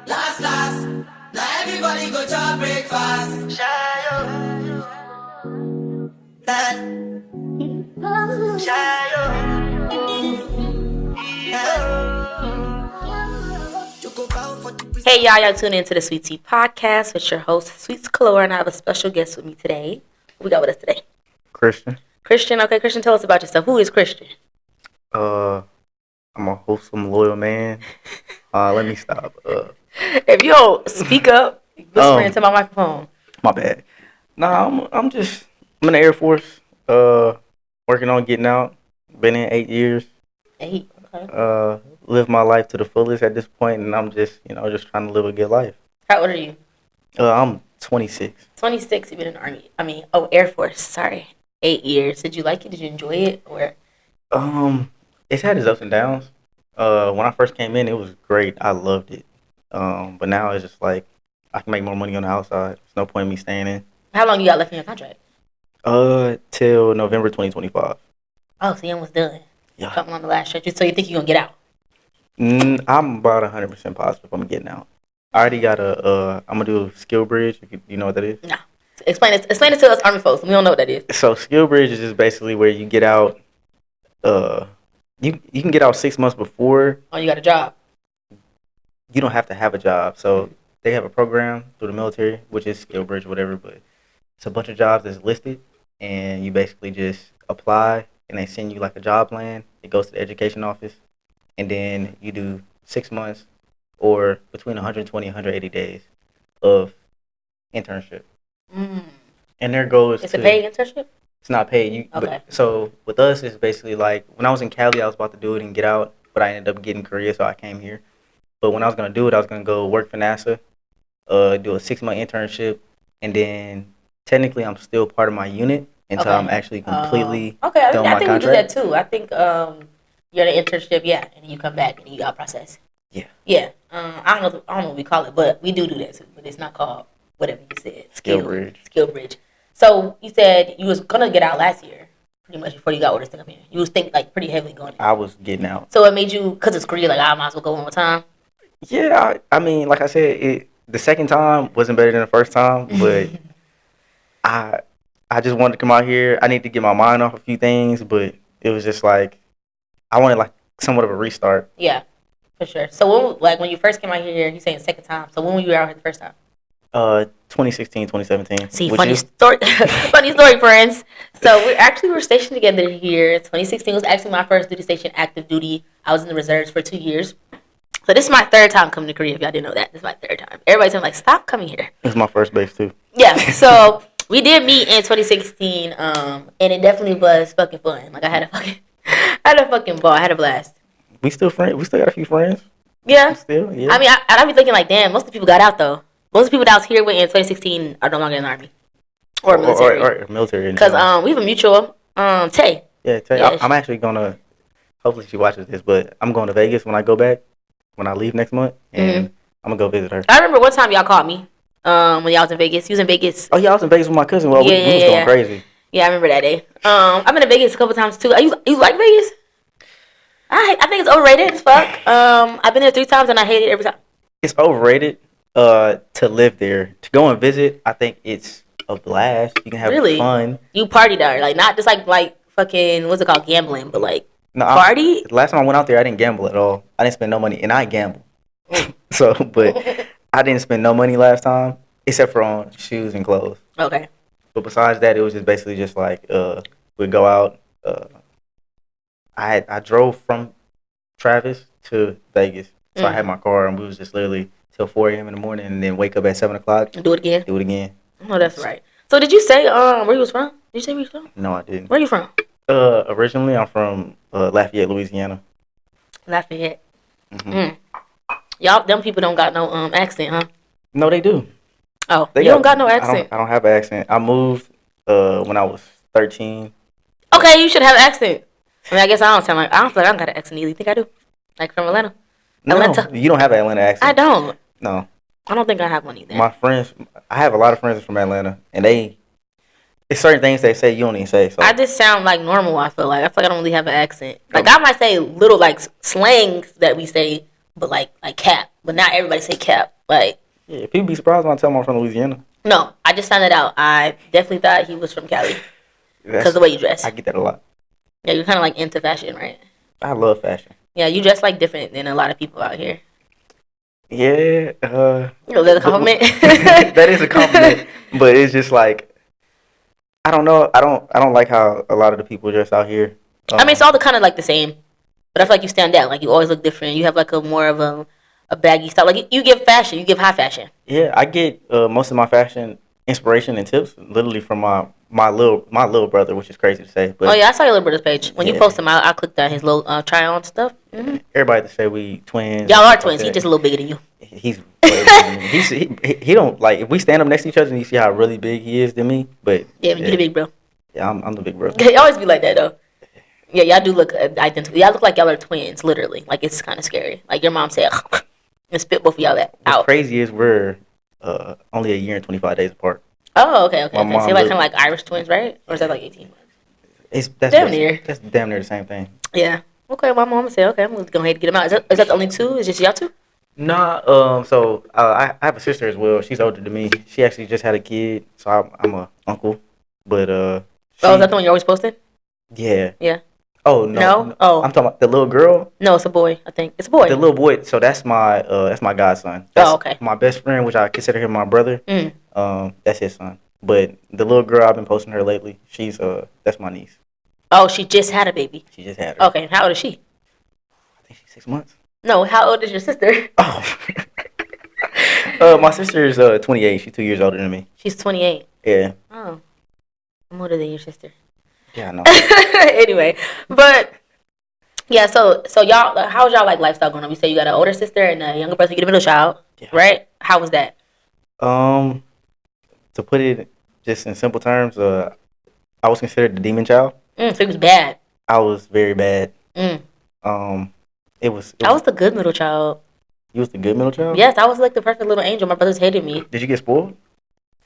Last. Now everybody go to breakfast. Shayo. That. Shayo. Hey y'all tuning into the Sweet Tea Podcast with your host Sweetscolour, and I have a special guest with me today. Who we got with us today? Christian. Okay, Christian, tell us about yourself. Who is Christian? I'm a wholesome, loyal man. Let me stop. If you don't speak up, whisper into my microphone. My bad. Nah, I'm in the Air Force. Working on getting out. Been in 8 years. 8. Okay. Live my life to the fullest at this point, and I'm just trying to live a good life. How old are you? I'm 26. 26. You've been in the Army. Air Force. Sorry. 8 years. Did you like it? Did you enjoy it? Or? It's had its ups and downs. When I first came in, it was great. I loved it. But now it's just like I can make more money on the outside. There's no point in me staying in. How long you got left in your contract? Till November 2025. Oh, so you almost done. Yeah. Something on the last stretch. So you think you're gonna get out? I'm about 100% positive I'm getting out. I already got I'm gonna do a skill bridge. If you know what that is? No. Explain it to us Army folks. We don't know what that is. So skill bridge is just basically where you get out. You can get out 6 months before. Oh, you got a job. You don't have to have a job. So they have a program through the military, which is skill bridge, whatever. But it's a bunch of jobs that's listed, and you basically just apply, and they send you like a job plan. It goes to the education office, and then you do 6 months or between 120 and 180 days of internship. And their goal is it's a paid internship? It's not paid. Okay. So with us, it's basically like when I was in Cali, I was about to do it and get out, but I ended up getting Korea, so I came here. But when I was going to do it, I was going to go work for NASA, do a 6-month internship, and then technically I'm still part of my unit until I'm actually completely done my contract. I think we do that too. I think you're in an internship, and you come back and you got processed. Yeah. Yeah. I don't know what we call it, but we do that too. But it's not called whatever you said. Skill bridge. So you said you was gonna get out last year, pretty much before you got orders to come here. You was thinking like pretty heavily going. I was getting out. So it made you, cause it's Korea, like I might as well go one more time. Yeah, I mean, like I said, the second time wasn't better than the first time, but I just wanted to come out here. I need to get my mind off a few things, but it was just like I wanted like somewhat of a restart. Yeah, for sure. So when you first came out here, you saying the second time. So when were you out here the first time? 2016, 2017. See, funny story, friends. So we're stationed together here. 2016 was actually my first duty station, active duty. I was in the reserves for 2 years. So this is my third time coming to Korea. If y'all didn't know that, this is my third time. Everybody's like, stop coming here. This is my first base too. Yeah. So we did meet in 2016, and it definitely was fucking fun. Like I had a fucking ball. I had a blast. We still friends. We still got a few friends. Yeah. Still, yeah. I mean, I'd be thinking like, damn, most of the people got out though. Most of the people that I was here with in 2016 are no longer in the Army or military. Or military. Because we have a mutual, Tay. Yeah, Tay. Yeah, I'm actually going to, hopefully she watches this, but I'm going to Vegas when I go back, when I leave next month, and I'm going to go visit her. I remember one time y'all called me when y'all was in Vegas. You was in Vegas. Oh, yeah, I was in Vegas with my cousin. Well, we was going crazy. Yeah, I remember that day. I've been to Vegas a couple times, too. You like Vegas? I think it's overrated as fuck. I've been there 3 times, and I hate it every time. It's overrated. To live there, to go and visit, I think it's a blast. You can have fun. You party there, like not just like fucking what's it called, gambling, but like party. Last time I went out there, I didn't gamble at all. I didn't spend no money, and I gamble. But I didn't spend no money last time, except for on shoes and clothes. Okay. But besides that, it was just basically just like we'd go out. I drove from Travis to Vegas, so I had my car, and we was just literally till 4 a.m. in the morning, and then wake up at 7 o'clock. Do it again. Oh, that's right. So did you say where you was from? Did you say where you was from? No, I didn't. Where you from? Originally I'm from Lafayette, Louisiana. Lafayette. Y'all, them people don't got no accent, huh? No, they do. Oh, you don't got no accent. I don't have an accent. I moved when I was 13. Okay, you should have an accent. I mean, I guess I don't feel like I don't got an accent either. You think I do? Like from Atlanta? No, you don't have an Atlanta accent. I don't. No. I don't think I have one either. My friends, I have a lot of friends from Atlanta, and it's certain things they say you don't even say. So I just sound like normal, I feel like. I don't really have an accent. Like, I might say little, like, slangs that we say, but like Cap. But not everybody say Cap. Like, Yeah, people be surprised when I tell them I'm from Louisiana. no, I just found it out. I definitely thought he was from Cali because That's, the way you dress. I get that a lot. Yeah, you're kind of like into fashion, right? I love fashion. Yeah, you dress like different than a lot of people out here. Yeah, You know, that's a compliment. that is a compliment, but it's just like I don't know. I don't like how a lot of the people dress out here. I mean, it's all the kind of like the same, but I feel like you stand out. Like you always look different. You have like a more of a baggy style. Like you give fashion. You give high fashion. Yeah, I get most of my fashion inspiration and tips literally from my little brother, which is crazy to say. But Oh yeah, I saw your little brother's page. When you yeah. post him, I clicked on his little try on stuff. Mm-hmm. Everybody to say we twins. Y'all are like twins. that. He's just a little bigger than you. He's way bigger than me. He don't like if we stand up next to each other and you see how really big he is than me. But Yeah, you the big bro. Yeah, I'm the big brother. They always be like that though. Yeah, y'all do look identical. Y'all look like y'all are twins, literally. Like it's kind of scary. Like your mom said, and spit both of y'all out. What's crazy is we're only a year and 25 days apart. Oh, okay. So My you're mom like kind of like Irish twins, right? Or is that like 18 months? That's Damn near. That's damn near the same thing. Yeah. Okay, my mom said, okay, I'm going to go ahead and get them out. Is that the only two? Is just y'all two? Nah, so I have a sister as well. She's older than me. She actually just had a kid, so I'm a uncle. But Oh, is that the one you're always posting? Yeah. Yeah. Oh no. No? Oh. I'm talking about the little girl. No, it's a boy, I think. It's a boy. The little boy. So that's my godson. That's okay. My best friend, which I consider him my brother. Mm. That's his son. But the little girl, I've been posting her lately. She's that's my niece. Oh, she just had a baby. She just had her. Okay, how old is she? I think she's 6 months. No, how old is your sister? Oh. My sister is 28. She's 2 years older than me. She's 28. Yeah. Oh. I'm older than your sister. Yeah, I know. Anyway, but yeah, so y'all, how's y'all like lifestyle going on? You say you got an older sister and a younger brother. You get a middle child, right? How was that? To put it just in simple terms, I was considered the demon child. So it was bad. I was very bad. It was. I was the good middle child. You was the good middle child? Yes, I was like the perfect little angel. My brothers hated me. Did you get spoiled?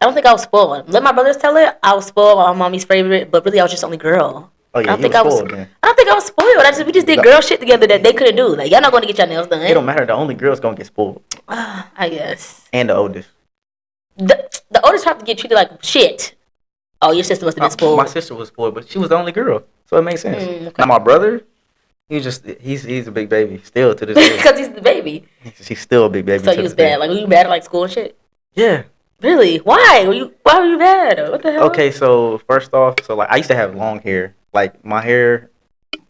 I don't think I was spoiled. Let my brothers tell it. I was spoiled. My mommy's favorite, but really I was just the only girl. Oh yeah, I don't think I was. Then. I don't think I was spoiled. We just did girl shit together that they couldn't do. Like y'all not going to get your nails done. It don't matter. The only girl's gonna get spoiled. I guess. And the oldest. The oldest have to get treated like shit. Oh, your sister must have been spoiled. My sister was spoiled, but she was the only girl, so it makes sense. Okay. Now my brother, he's a big baby still to this day. Because he's the baby. She's still a big baby. So he was bad. Like were you bad at like school and shit? Yeah. Really? Why? Why were you bad? What the hell? Okay, so first off, like I used to have long hair. Like my hair,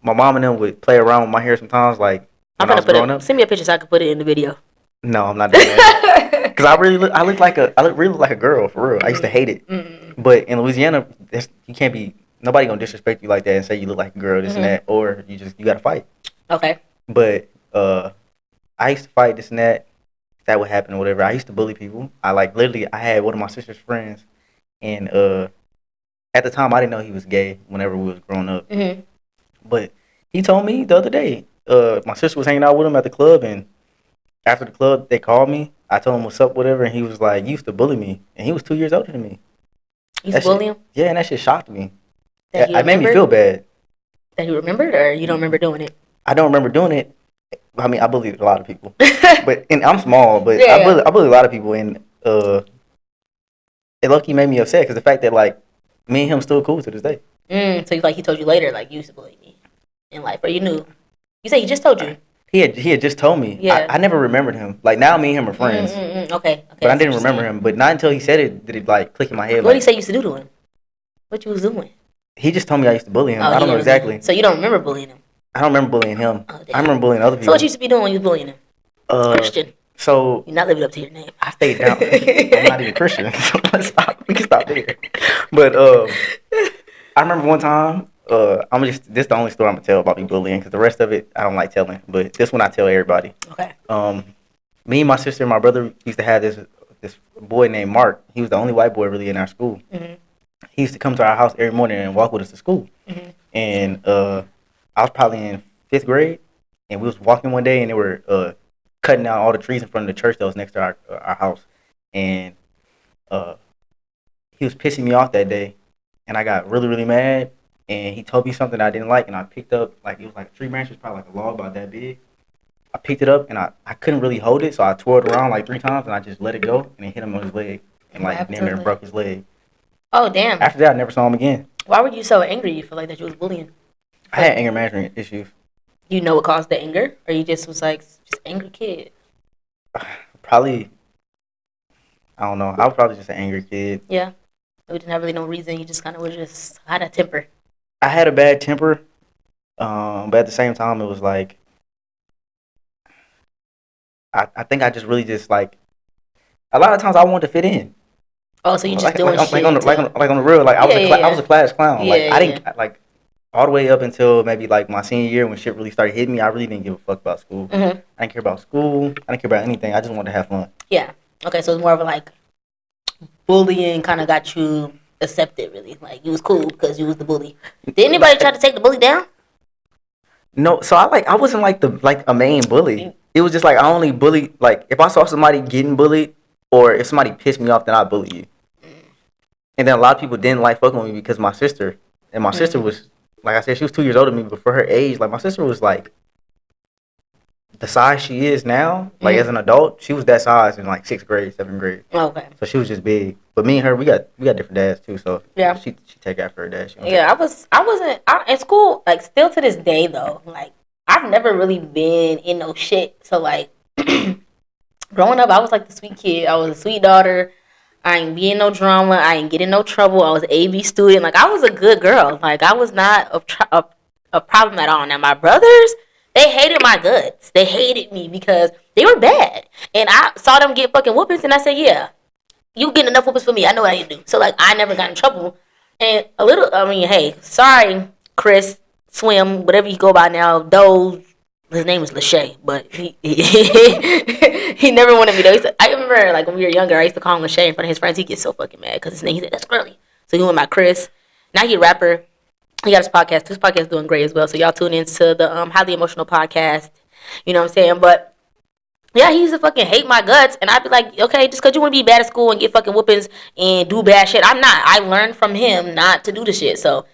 my mom and them would play around with my hair sometimes. Like when I was growing up. Send me a picture so I can put it in the video. No, I'm not doing that. Because I really look like a girl for real. I used to hate it. Mm-hmm. But in Louisiana, you can't be nobody gonna disrespect you like that and say you look like a girl, this and that, or you gotta fight. Okay. But I used to fight this and that. That would happen or whatever. I used to bully people. I had one of my sister's friends, and at the time I didn't know he was gay. Whenever we was growing up, but he told me the other day. My sister was hanging out with him at the club, and after the club they called me. I told him what's up, whatever, and he was like, "You used to bully me," and he was 2 years older than me. You used to bully him? Yeah, and that shit shocked me. It made me feel bad. That you remembered, or you don't remember doing it? I don't remember doing it. I mean, I bullied a lot of people, and I'm small, but I bullied a lot of people, and it lucky made me upset because the fact that like me and him still cool to this day. So he told you later, like you used to bully me in life, or you knew? You say he just told you. He had just told me. Yeah. I never remembered him. Like now, me and him are friends. Okay. But I didn't remember him. But not until he said it did it like click in my head. What did he say you used to do to him? What you was doing? He just told me I used to bully him. I don't know exactly. So you don't remember bullying him? I don't remember bullying him. Oh, I remember bullying other people. So what you used to be doing when you was bullying him? Christian. So you're not living up to your name. I stayed down. I'm not even Christian. So let's stop. We can stop there. But I remember one time. This is the only story I'm gonna tell about me bullying because the rest of it I don't like telling. But this one I tell everybody. Okay. Me, my sister, and my brother used to have this boy named Mark. He was the only white boy really in our school. Mm-hmm. He used to come to our house every morning and walk with us to school. Mm-hmm. And I was probably in 5th grade, and we was walking one day, and they were cutting down all the trees in front of the church that was next to our house. And he was pissing me off that day, and I got really, really mad. And he told me something I didn't like, and I picked up, like, it was like a tree branch, it was probably like a log about that big. I picked it up and I couldn't really hold it, so I tore it around like 3 times and I just let it go and it hit him on his leg and like damn near broke his leg. Oh damn! After that, I never saw him again. Why were you so angry? You feel like that you was bullying? I had anger management issues. You know what caused the anger, or you just was like just angry kid? Probably. I don't know. I was probably just an angry kid. Yeah. We didn't have really no reason. You just kind of was just had a temper. I had a bad temper, but at the same time, it was like I think I just really just like a lot of times I wanted to fit in. Oh, so you just doing shit on the real. Like I was a class clown. Like I didn't like all the way up until maybe like my senior year when shit really started hitting me. I really didn't give a fuck about school. Mm-hmm. I didn't care about school. I didn't care about anything. I just wanted to have fun. Yeah. Okay, so it's more of a like bullying kind of got you accepted, really. Like you was cool because you was the bully. Did anybody try to take the bully down? No, so I wasn't like a main bully. It was just like I only bully like if I saw somebody getting bullied or if somebody pissed me off, then I'd bully you. And then a lot of people didn't like fucking with me because my sister was like I said, she was 2 years older than me, but for her age, like my sister was like the size she is now, like as an adult, she was that size in like 6th grade, 7th grade. Okay. So she was just big. But me and her, we got different dads too. So yeah, she take after her dad. I wasn't in school. Like still to this day though, like I've never really been in no shit. So like growing up, I was like the sweet kid. I was a sweet daughter. I ain't be in no drama. I ain't get in no trouble. I was an AB student. Like I was a good girl. Like I was not a problem at all. Now my brothers, they hated my guts. They hated me because they were bad. And I saw them get fucking whoopings and I said, yeah, you getting enough whoopings for me. I know what I need to do. So, like, I never got in trouble. And hey, sorry, Chris, Swim, whatever you go by now. Though, his name is Lachey, but he never wanted me to. I remember, like, when we were younger, I used to call him Lachey in front of his friends. He'd get so fucking mad because his name, he said, that's girly. So he went by Chris. Now he a rapper. He got his podcast. His podcast is doing great as well. So y'all tune into the Highly Emotional podcast. You know what I'm saying? But yeah, he used to fucking hate my guts, and I'd be like, okay, just because you want to be bad at school and get fucking whoopings and do bad shit, I'm not. I learned from him not to do the shit. So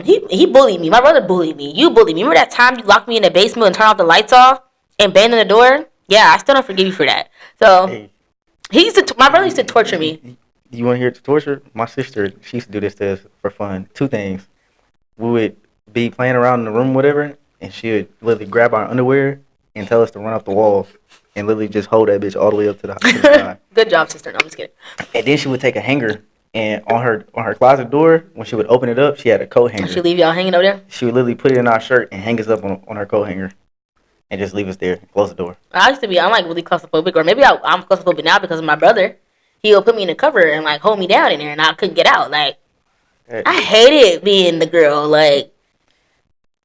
he bullied me. My brother bullied me. You bullied me. Remember that time you locked me in the basement and turned off the lights off and banged on the door? Yeah, I still don't forgive you for that. So my brother used to torture me. You want to hear the torture? My sister, she used to do this to us for fun. 2 things. We would be playing around in the room, whatever, and she would literally grab our underwear and tell us to run up the wall and literally just hold that bitch all the way up to the sky. Good job, sister. No, I'm just kidding. And then she would take a hanger and on her closet door, when she would open it up, she had a coat hanger. She leave y'all hanging over there? She would literally put it in our shirt and hang us up on her coat hanger and just leave us there and close the door. I'm like really claustrophobic, or maybe I'm claustrophobic now because of my brother. He'll put me in a cover and like hold me down in there and I couldn't get out. Like, I hated being the girl. Like,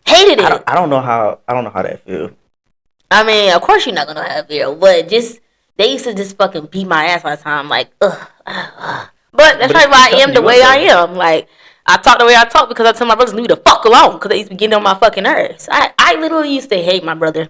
hated it. I don't know how that feels. I mean, of course you're not gonna have feel, but they used to just fucking beat my ass all the time. Like, ugh. But that's probably why I am the way I am. Like, I talk the way I talk because I tell my brothers leave me the fuck alone because they used to be getting on my fucking nerves. I literally used to hate my brother.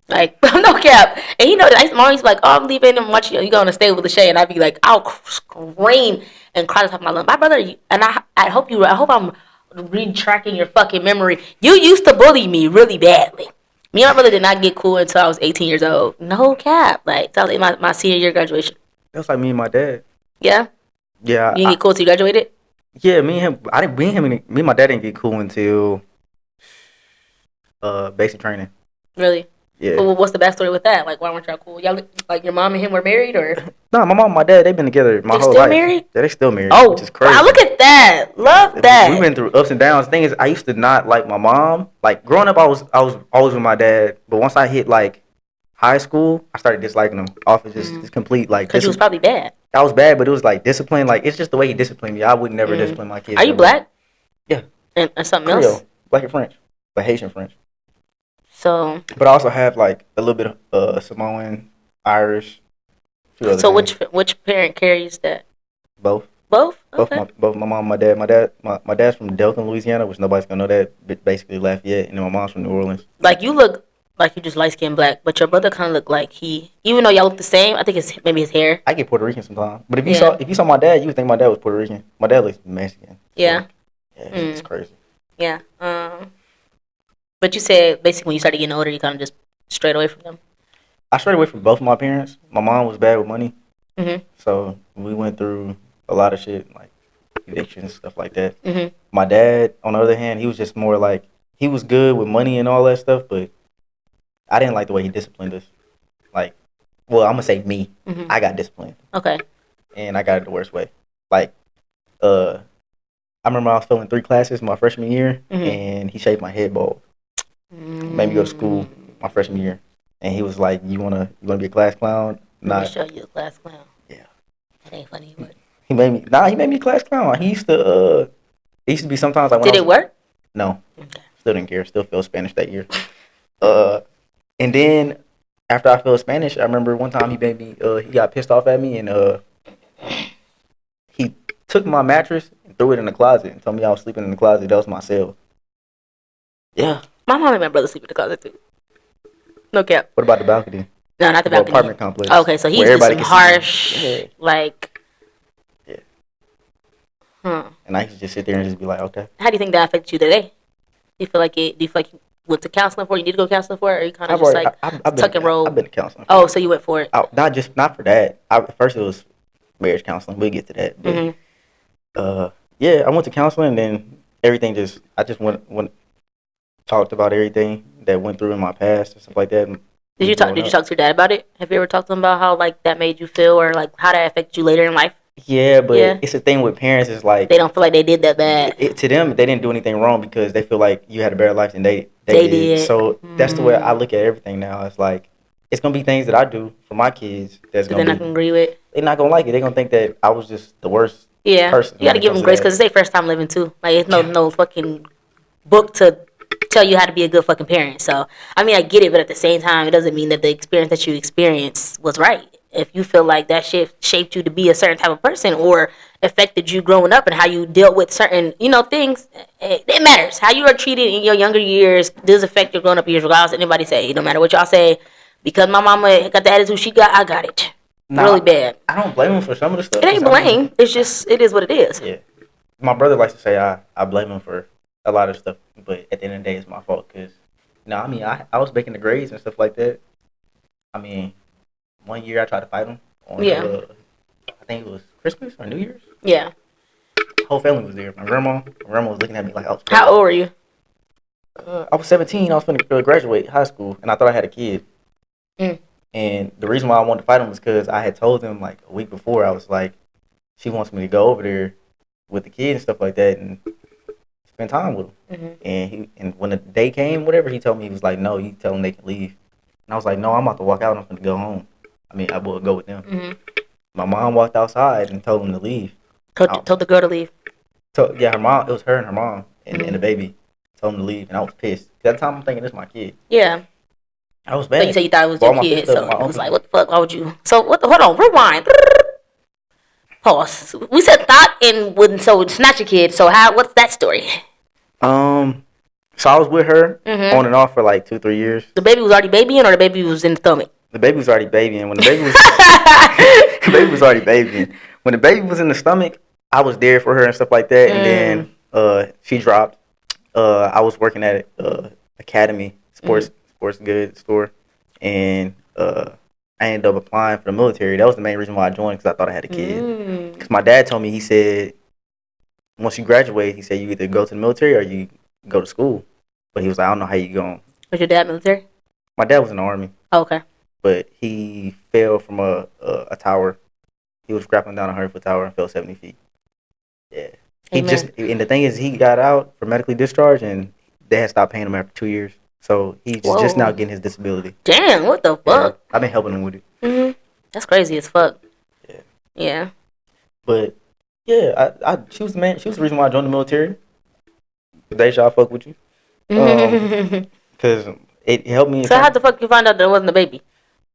Like, no cap. And you know, my used to be like, oh, I'm leaving and watching you going to stay with the Shay. And I'd be like, I'll scream and cry to the top of my lungs. My brother, and I hope I'm retracking your fucking memory. You used to bully me really badly. Me and my brother did not get cool until I was 18 years old. No cap. Like, that was my senior year graduation. That was like me and my dad. Yeah? Yeah. You didn't get cool until you graduated? Yeah, me and my dad didn't get cool until basic training. Really? Yeah. Well, what's the backstory with that? Like, why weren't y'all cool? Y'all, like, your mom and him were married, or? No, my mom and my dad, they've been together my whole life. They still married? Yeah, they still married. Oh, which is crazy. Wow, look at that. Love that. We've been through ups and downs. The thing is, I used to not like my mom. Like, growing up, I was always with my dad. But once I hit, like, high school, I started disliking him. Off of just complete, like... Because you was probably bad. I was bad, but it was, like, discipline. Like, it's just the way he disciplined me. I would never discipline my kids. Are you black? Yeah. And something Creole, else? Black and French. But Haitian French. So... But I also have, like, a little bit of Samoan, Irish. So which parent carries that? Both. Both? Okay. Both my mom and my dad. My dad's from Delton, Louisiana, which nobody's going to know that. Basically Lafayette. And then my mom's from New Orleans. Like, you look like you just light-skinned black, but your brother kind of look like even though y'all look the same, I think it's maybe his hair. I get Puerto Rican sometimes. But if you saw my dad, you would think my dad was Puerto Rican. My dad looks Mexican. Yeah. So, yeah, it's crazy. Yeah. But you said basically when you started getting older, you kind of just straight away from them? I strayed away from both of my parents. My mom was bad with money, Mhm. so we went through a lot of shit like evictions, stuff like that. Mhm. My dad, on the other hand, he was just more like he was good with money and all that stuff, but I didn't like the way he disciplined us. Like, well, I'm gonna say me. Mhm. I got disciplined, Okay. and I got it the worst way. Like, I remember I was failing 3 classes my freshman year, and he shaved my head bald. Made me go to school my freshman year, and he was like, "You wanna be a class clown?" Let me Not. show you a class clown. Yeah. That ain't funny, but He made me a class clown. He used to be sometimes like when did I was it work? no, Okay. still didn't care. Still failed Spanish that year. And then after I failed Spanish, I remember one time he made me. He got pissed off at me, and he took my mattress and threw it in the closet and told me I was sleeping in the closet. That was my cell. Yeah. My mom and my brother sleep in the closet too. No cap. What about the balcony? No, not the Well, balcony. apartment complex. Okay, so he's where did everybody some can harsh, see. Yeah. like. Yeah. Huh. And I used to just sit there and just be like, okay. How do you think that affected you today? Do you feel like you went to counseling for it? You need to go counseling for it, or you kind of just like tuck and roll? I've been to counseling. Oh, so you went for it? Not for that. At first it was marriage counseling. We'll get to that. But yeah, I went to counseling, and then I just went talked about everything that went through in my past and stuff like that. Did you talk to your dad about it? Have you ever talked to him about how like that made you feel, or like how that affected you later in life? Yeah, but it's the thing with parents is like they don't feel like they did that bad. To them, they didn't do anything wrong because they feel like you had a better life than they did. So that's the way I look at everything now. It's like it's gonna be things that I do for my kids that's they're not gonna agree with. They're not gonna like it. They're gonna think that I was just the worst. Yeah, person. You gotta give them grace because it's their first time living too. Like it's no fucking book to tell you how to be a good fucking parent. So I mean, I get it, but at the same time, it doesn't mean that the experience that you experienced was right. If you feel like that shit shaped you to be a certain type of person or affected you growing up and how you dealt with certain, things, it matters. How you are treated in your younger years does affect your growing up years, regardless of anybody say. No matter what y'all say, because my mama got the attitude she got, I got it. Really bad. I don't blame him for some of the stuff. It ain't blame. It's just, it is what it is. Yeah. My brother likes to say I blame him for a lot of stuff, but at the end of the day, it's my fault because, I was making the grades and stuff like that. I mean, one year I tried to fight him on, I think it was Christmas or New Year's. Yeah. The whole family was there. My grandma was looking at me like I was crazy. How old were you? I was 17. I was going to graduate high school, and I thought I had a kid. And the reason why I wanted to fight him was because I had told him like a week before, I was like, she wants me to go over there with the kid and stuff like that and spend time with him. And when the day came, whatever, he told me, he was like, no, you tell them they can leave. And I was like, no, I'm about to walk out. I'm going to go home. I mean, I will go with them. My mom walked outside and told them to leave. Told the girl to leave? Her mom. It was her and her mom and the baby. Told them to leave, and I was pissed. At that time, I'm thinking, this is my kid. Yeah. I was bad. So you said you thought it was your kid, so I was like, what the fuck? Why would you? So, hold on, rewind. Pause. We said thought and wouldn't, so it's not your kid. So, what's that story? So I was with her on and off for like 2-3 years. The baby was already babying, or the baby was in the stomach? The baby was already babying. When the baby was the baby was already babying. When the baby was in the stomach, I was there for her and stuff like that. And then she dropped. I was working at Academy Sports Goods store, and I ended up applying for the military. That was the main reason why I joined, because I thought I had a kid. Because my dad told me, he said, once you graduate, he said you either go to the military or you go to school. But he was like, I don't know how you going. Was your dad military? My dad was in the Army. Oh, okay. But he fell from a tower. He was grappling down a 100-foot tower and fell 70 feet. Yeah. And the thing is, he got out for medically discharged, and they had stopped paying him after 2 years. So he's just now getting his disability. Damn, what the fuck? Yeah, I've been helping him with it. That's crazy as fuck. Yeah. Yeah. But yeah, she was the reason why I joined the military. Deja, I fuck with you. Because it helped me. So how the fuck you find out there wasn't a baby?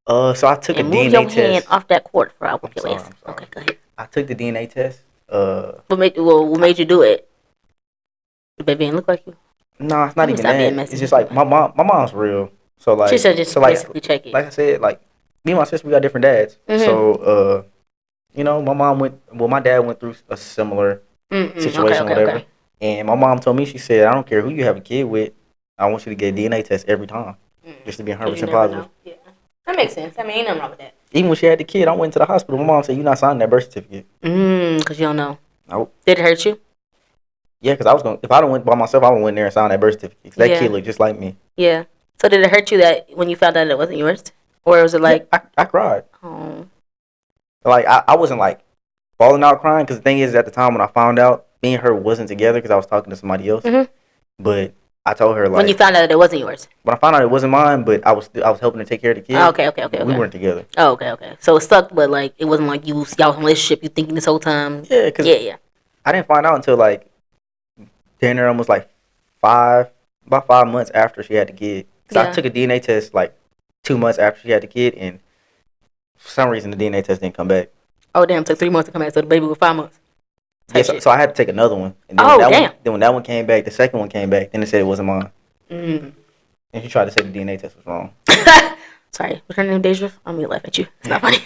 So I took a DNA test. Move your hand off that cord for I whoop your ass. Okay, go ahead. I took the DNA test. What made you do it? The baby didn't look like you? No, it's not even that. It's just like my mom's real. So like she said just basically check it. Like I said, like me and my sister, we got different dads. So my dad went through a similar situation, whatever. Okay. And my mom told me, she said, I don't care who you have a kid with, I want you to get a DNA test every time. just to be 100% 'Cause you never positive. know. Yeah, that makes sense. I mean, ain't nothing wrong with that. Even when she had the kid, I went to the hospital. My mom said, "You're not signing that birth certificate." Because you don't know. Nope. Did it hurt you? Yeah, because I was going. If I don't went by myself, I would went there and signed that birth certificate. 'Cause that Yeah. kid looked just like me. Yeah. So did it hurt you that when you found out it wasn't yours, or was it like, Yeah, I cried. oh, Like I wasn't like falling out crying because the thing is, at the time when I found out, me and her wasn't together because I was talking to somebody else. Mhm. But I told her like when you found out that it wasn't yours? when I found out it wasn't mine, but I was helping her take care of the kid. Oh, okay. We weren't together. Oh, okay. So it sucked, but like it wasn't like y'all was in a relationship. You thinking this whole time? Yeah, because Yeah. I didn't find out until like dinner almost like about 5 months after she had the kid. Because I took a DNA test like 2 months after she had the kid, and for some reason the DNA test didn't come back. Oh damn! It took 3 months to come back, so the baby was 5 months. Yeah, so I had to take another one. And then when that one came back, the second one came back. Then it said it wasn't mine. And she tried to say the DNA test was wrong. Sorry, was her name Deja? I'm gonna laugh at you. It's not funny.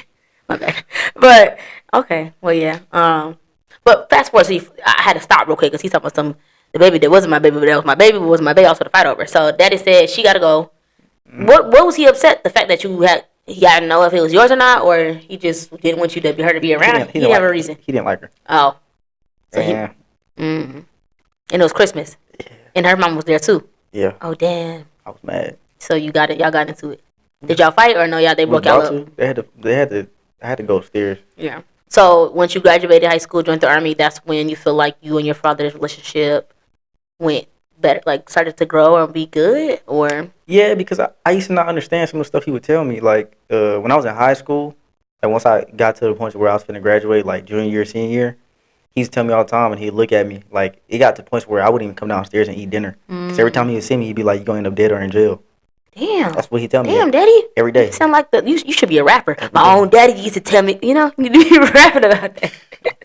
My bad. But okay, well yeah. But fast forward, so I had to stop real quick because he's talking about the baby that wasn't my baby, but that was my baby, but wasn't my baby. Also to fight over. So Daddy said she got to go. What was he upset? The fact that he got to know if it was yours or not, or he just didn't want you to be her to be around? He didn't have a reason. He didn't like her. Oh. So yeah. And it was Christmas. Yeah. And her mom was there too. Yeah. Oh damn. I was mad. So y'all got into it. Did y'all fight or no? They broke y'all up. I had to go upstairs. Yeah. So once you graduated high school, joined the army, that's when you feel like you and your father's relationship went better, like started to grow or be good, or? Yeah, because I used to not understand some of the stuff he would tell me. Like when I was in high school, and once I got to the point where I was finna graduate, like junior year, senior year, he used to tell me all the time, and he'd look at me like it got to the point where I wouldn't even come downstairs and eat dinner. Because every time he would see me, he'd be like, "You gonna end up dead or in jail." Damn. That's what he tell me. Damn, Daddy. Every day. You sound like you should be a rapper. My own daddy used to tell me, you need to be rapping about that.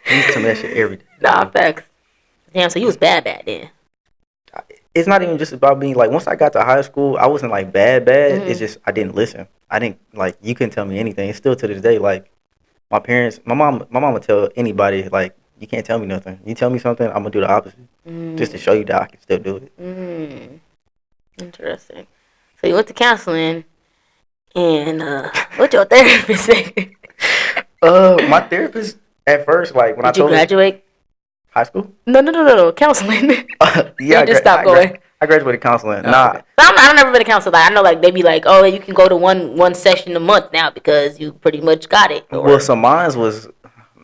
He used to tell me that shit every day. Nah, facts. Damn, so you was bad then. It's not even just about being like, once I got to high school, I wasn't like bad. It's just I didn't listen. I didn't like, you couldn't tell me anything. It's still to this day, like my parents, my mom would tell anybody like, you can't tell me nothing. You tell me something, I'm gonna do the opposite, just to show you that I can still do it. Interesting. So you went to counseling, and what your therapist say? My therapist at first, like when I told her. Did you graduate? High school? No, counseling. Yeah, you just stopped going. I graduated counseling. Oh, nah. Okay. I've never been a counselor. Like, I know, like they be like, oh, you can go to one session a month now because you pretty much got it. Well, so mine was,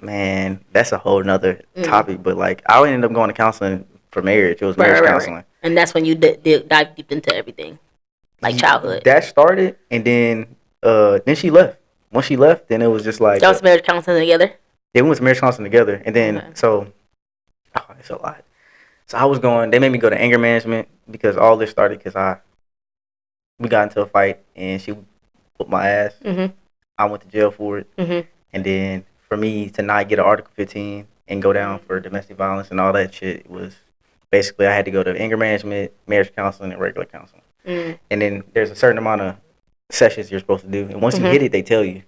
man, that's a whole nother topic. But like, I ended up going to counseling for marriage. It was marriage counseling, right. And that's when you dive deep into everything. Like childhood. That started, and then she left. Once she left, then it was just like... Y'all was marriage counseling together? Yeah, we went to marriage counseling together. And then, it's a lot. So I was going... They made me go to anger management because all this started because we got into a fight, and she whooped my ass. I went to jail for it. And then for me to not get an Article 15 and go down for domestic violence and all that shit was... Basically, I had to go to anger management, marriage counseling, and regular counseling. And then there's a certain amount of sessions you're supposed to do, and once you hit it, they tell you.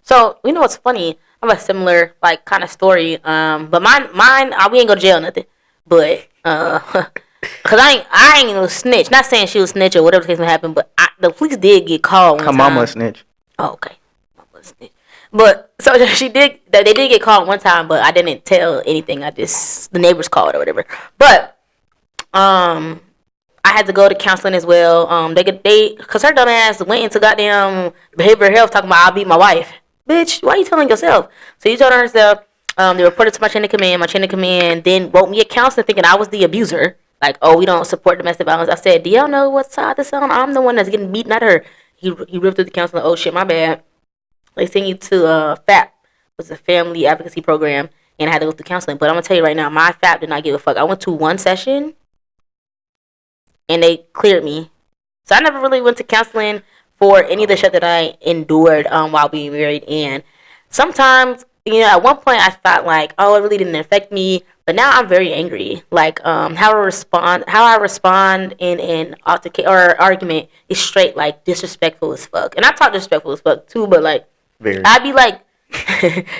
So you know what's funny? I have a similar like kind of story. But mine, we ain't go to jail or nothing. But cause I ain't no snitch. Not saying she was snitch or whatever the case may happen. But the police did get called one time. Her mama a snitch. Oh, okay. Mama a snitch. But so they did get called one time, but I didn't tell anything. The neighbors called or whatever. But I had to go to counseling as well. Cause her dumb ass went into goddamn behavioral health talking about I'll beat my wife. Bitch, why are you telling yourself? So you told her herself. They reported to my chain of command. My chain of command then wrote me a counselor thinking I was the abuser. Like, oh, we don't support domestic violence. I said, do y'all know what side this on? I'm the one that's getting beaten, not her. He ripped through the counselor. Oh shit, my bad. They sent you to FAP, was a family advocacy program, and I had to go through counseling. But I'm gonna tell you right now, my FAP did not give a fuck. I went to one session. And they cleared me. So I never really went to counseling for any of the shit that I endured while being married. And sometimes, at one point I thought like, oh, it really didn't affect me. But now I'm very angry. Like how I respond in an argument is straight like disrespectful as fuck. And I talk disrespectful as fuck too, but like I'd be like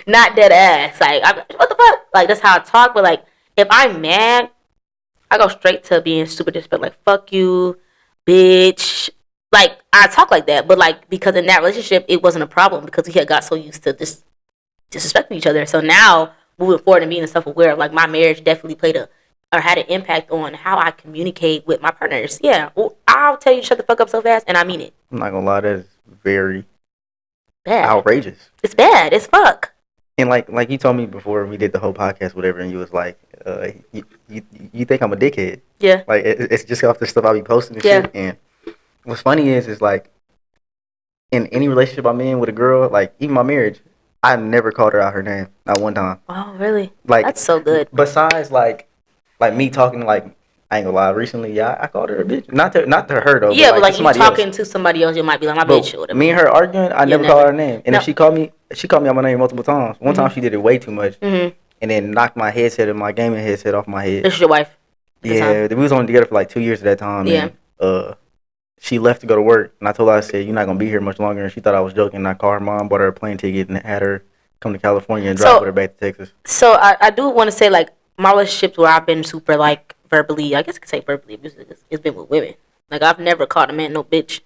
not dead ass. Like what the fuck? Like that's how I talk. But like if I'm mad, I go straight to being super disrespectful, like fuck you, bitch, like I talk like that, but like because in that relationship it wasn't a problem because we had got so used to just disrespecting each other. So now moving forward and being self aware of like my marriage definitely played a or had an impact on how I communicate with my partners. Yeah, well, I'll tell you to shut the fuck up so fast, and I mean it. I'm not gonna lie, that is very Bad. outrageous. It's bad. It's fuck. And like you told me before we did the whole podcast, whatever, and you was like, you think I'm a dickhead? Yeah. Like it's just off the stuff I be posting and shit. And what's funny is like in any relationship I'm in with a girl, like even my marriage, I never called her out her name, not one time. Oh, really? Like that's so good. Besides like me talking like I ain't gonna lie, recently, yeah, I called her a bitch. Not to her though. Yeah, but like you talking to somebody else, you might be like, my bitch or whatever. Me and her arguing, I never call her name. And if she called me out my name multiple times. One time she did it way too much. And then knocked my headset and my gaming headset off my head. This is your wife? Yeah, we was only together for like 2 years at that time. Yeah. And, she left to go to work. And I told her, I said, you're not going to be here much longer. And she thought I was joking. And I called her mom, bought her a plane ticket, and had her come to California and drive with her back to Texas. So I do want to say, like, my relationships where I've been super, like, verbally, I guess I could say verbally abusive, it's been with women. Like, I've never called a man no bitch.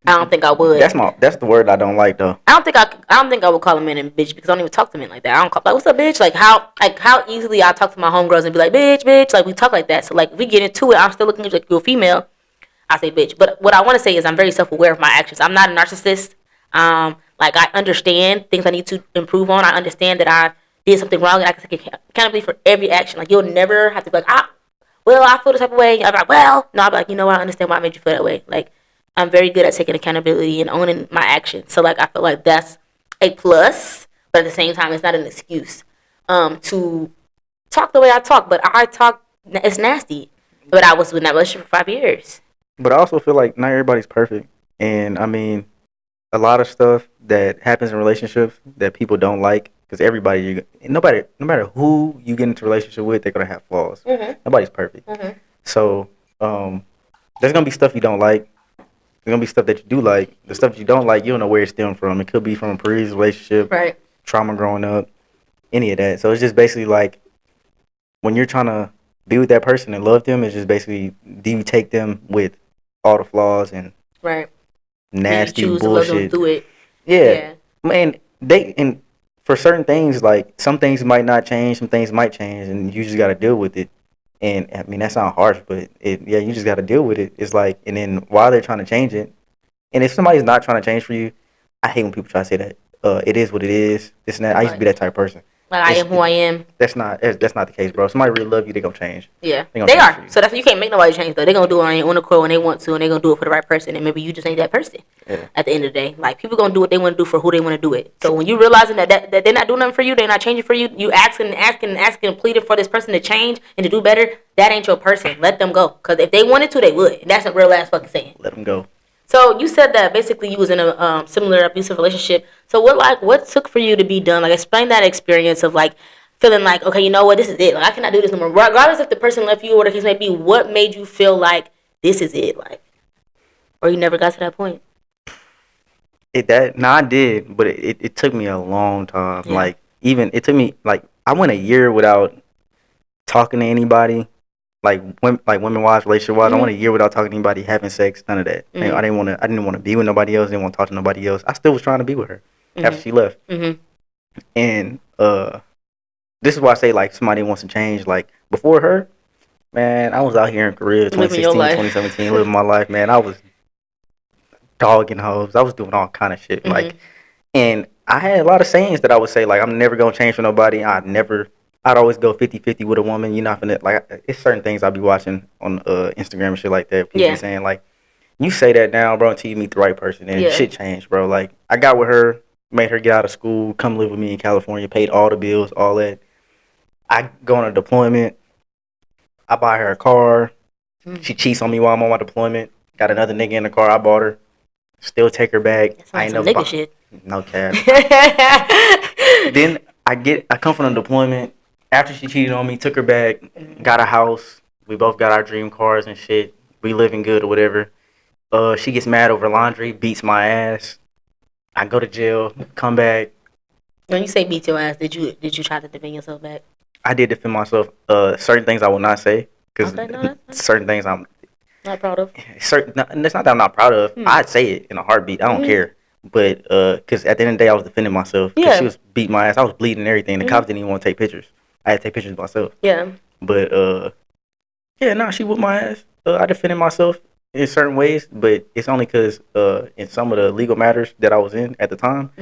I don't think I would. That's the word I don't like though. I don't think I would call a man a bitch because I don't even talk to men like that. I don't call like what's up, bitch? Like how easily I talk to my homegirls and be like, bitch. Like we talk like that. So like if we get into it, I'm still looking at you like you're a female. I say bitch. But what I want to say is I'm very self aware of my actions. I'm not a narcissist. Like I understand things I need to improve on. I understand that I did something wrong and I can take accountability for every action. Like you'll never have to be like, I feel the type of way. I'm like, well, no, I'm like, you know what? I understand why I made you feel that way. Like I'm very good at taking accountability and owning my actions. So, like, I feel like that's a plus, but at the same time, it's not an excuse to talk the way I talk. But I talk, it's nasty. But I was in that relationship for 5 years. But I also feel like not everybody's perfect. And, I mean, a lot of stuff that happens in relationships that people don't like, because no matter who you get into a relationship with, they're going to have flaws. Nobody's perfect. So, there's going to be stuff you don't like. There's going to be stuff that you do like. The stuff that you don't like, you don't know where it's stemmed from. It could be from a previous relationship, right? Trauma growing up, any of that. So it's just basically like when you're trying to be with that person and love them, it's just basically do you take them with all the flaws and nasty you choose bullshit. To love them through it. Yeah. Man, and for certain things, like some things might not change, some things might change, and you just got to deal with it. And I mean that sounds harsh, but you just got to deal with it. It's like, and then while they're trying to change it, and if somebody's not trying to change for you, I hate when people try to say that. It is what it is. This and that. I used to be that type of person. Like I am who I am. That's not the case, bro. If somebody really love you, they gonna change. Yeah, they are. So that's you can't make nobody change though. They're gonna do it on their own accord when they want to, and they're gonna do it for the right person. And maybe you just ain't that person. Yeah. At the end of the day, like people gonna do what they want to do for who they want to do it. So when you realizing that they're not doing nothing for you, they're not changing for you, you asking and pleading for this person to change and to do better. That ain't your person. Let them go. Cause if they wanted to, they would. And that's a real ass fucking saying. Let them go. So you said that basically you was in a similar abusive relationship. So what took for you to be done? Like explain that experience of like feeling like, okay, you know what, this is it. Like I cannot do this no more. Regardless if the person left you or the case may be, what made you feel like this is it? Like, or you never got to that point? I did, but it took me a long time. Yeah. Like even it took me like I went a year without talking to anybody. Like women wise, relationship wise, I went a year without talking to anybody, having sex, none of that. Mm-hmm. I didn't want to be with nobody else. Didn't want to talk to nobody else. I still was trying to be with her after she left. And this is why I say like somebody wants to change. Like before her, man, I was out here in Korea 2016, 2017, living my life, man. I was dogging hoes. I was doing all kind of shit. Like, and I had a lot of sayings that I would say like I'm never gonna change for nobody. I'd always go 50-50 with a woman. You're not finna, like, it's certain things I'll be watching on Instagram and shit like that. People be saying, like, you say that now, bro, until you meet the right person. And shit changed, bro. Like, I got with her, made her get out of school, come live with me in California, paid all the bills, all that. I go on a deployment. I buy her a car. She cheats on me while I'm on my deployment. Got another nigga in the car. I bought her. Still take her back. I ain't no nigga shit. No cap. Then I come from a deployment. After she cheated on me, took her back, got a house. We both got our dream cars and shit. We living good or whatever. She gets mad over laundry, beats my ass. I go to jail, come back. When you say beat your ass, did you try to defend yourself back? I did defend myself. Certain things I will not say because certain things Not proud of. Certain, it's not that I'm not proud of. I'd say it in a heartbeat. I don't care. But because at the end of the day, I was defending myself. Because she was beating my ass. I was bleeding and everything. The cops didn't even want to take pictures. I had to take pictures myself. Yeah. But she whooped my ass. I defended myself in certain ways, but it's only because in some of the legal matters that I was in at the time,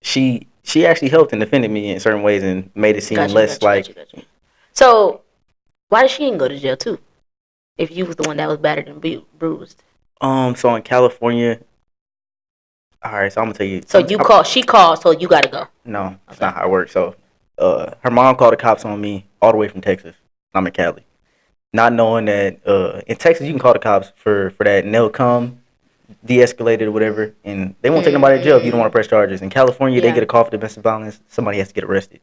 she actually helped and defended me in certain ways and made it seem less like. So, why did she didn't go to jail too? If you was the one that was battered and bruised. So in California. All right, so I'm gonna tell you. So she called, so you gotta go. No, that's not how it works. So, her mom called the cops on me all the way from Texas. I'm in Cali, not knowing that in Texas you can call the cops for that, and they'll come, de-escalate it or whatever, and they won't take nobody to jail if you don't want to press charges. In California, they get a call for domestic violence, somebody has to get arrested.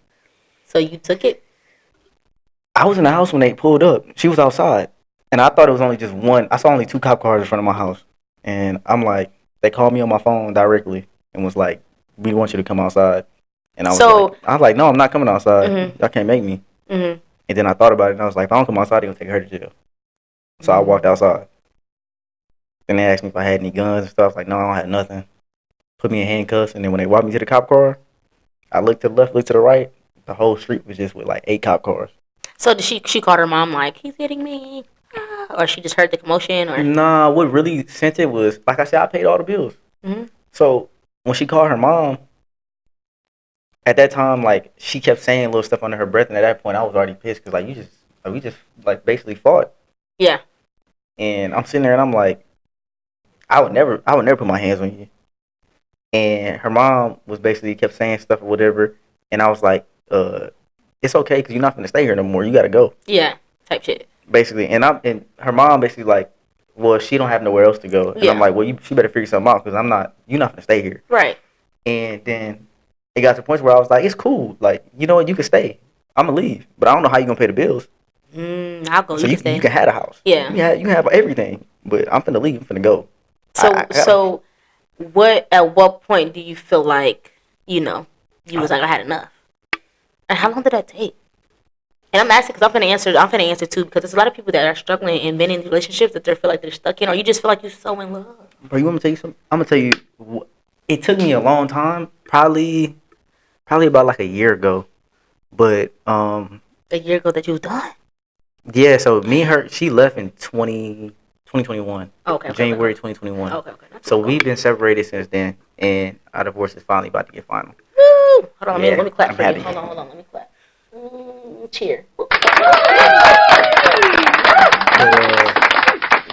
So you took it? I was in the house when they pulled up. She was outside, and I thought it was only just one. I saw only 2 cop cars in front of my house, and I'm like. They called me on my phone directly and was like, "We want you to come outside." And I was like, "No, I'm not coming outside. Y'all can't make me." And then I thought about it and I was like, "If I don't come outside, they're gonna take her to jail." So I walked outside. Then they asked me if I had any guns and stuff. I was like, "No, I don't have nothing." Put me in handcuffs, and then when they walked me to the cop car, I looked to the left, looked to the right. The whole street was just with like 8 cop cars. So did she called her mom like, "He's hitting me"? Or she just heard the commotion? Or nah, what really sent it was, like I said, I paid all the bills. So when she called her mom, at that time, like, she kept saying little stuff under her breath, and at that point, I was already pissed because we just like basically fought. Yeah. And I'm sitting there, and I'm like, I would never put my hands on you. And her mom was basically kept saying stuff or whatever, and I was like, it's okay because you're not gonna stay here no more. You gotta go. Yeah, type shit. Basically, and her mom basically like, well, she don't have nowhere else to go, and I'm like, well, she better figure something out because you're not gonna stay here, right? And then it got to the point where I was like, it's cool, like, you know what, you can stay, I'm gonna leave, but I don't know how you gonna pay the bills. I'll go. So you can have a house, yeah, you can have everything, but I'm finna leave, I'm finna go. So at what point do you feel like you was like, I had enough? And how long did that take? And I'm asking because I'm finna answer too, because there's a lot of people that are struggling and been in relationships that they feel like they're stuck in, or you just feel like you're so in love. Bro, you want me to tell you something? I'm gonna tell you, it took me a long time, probably about like a year ago, but a year ago that you was done. Yeah, so me and her, she left in 2021. Okay. January 2021. Okay. So we've been separated since then, and our divorce is finally about to get final. Woo! Hold on, let me clap for you. Hold on, let me clap. Cheer.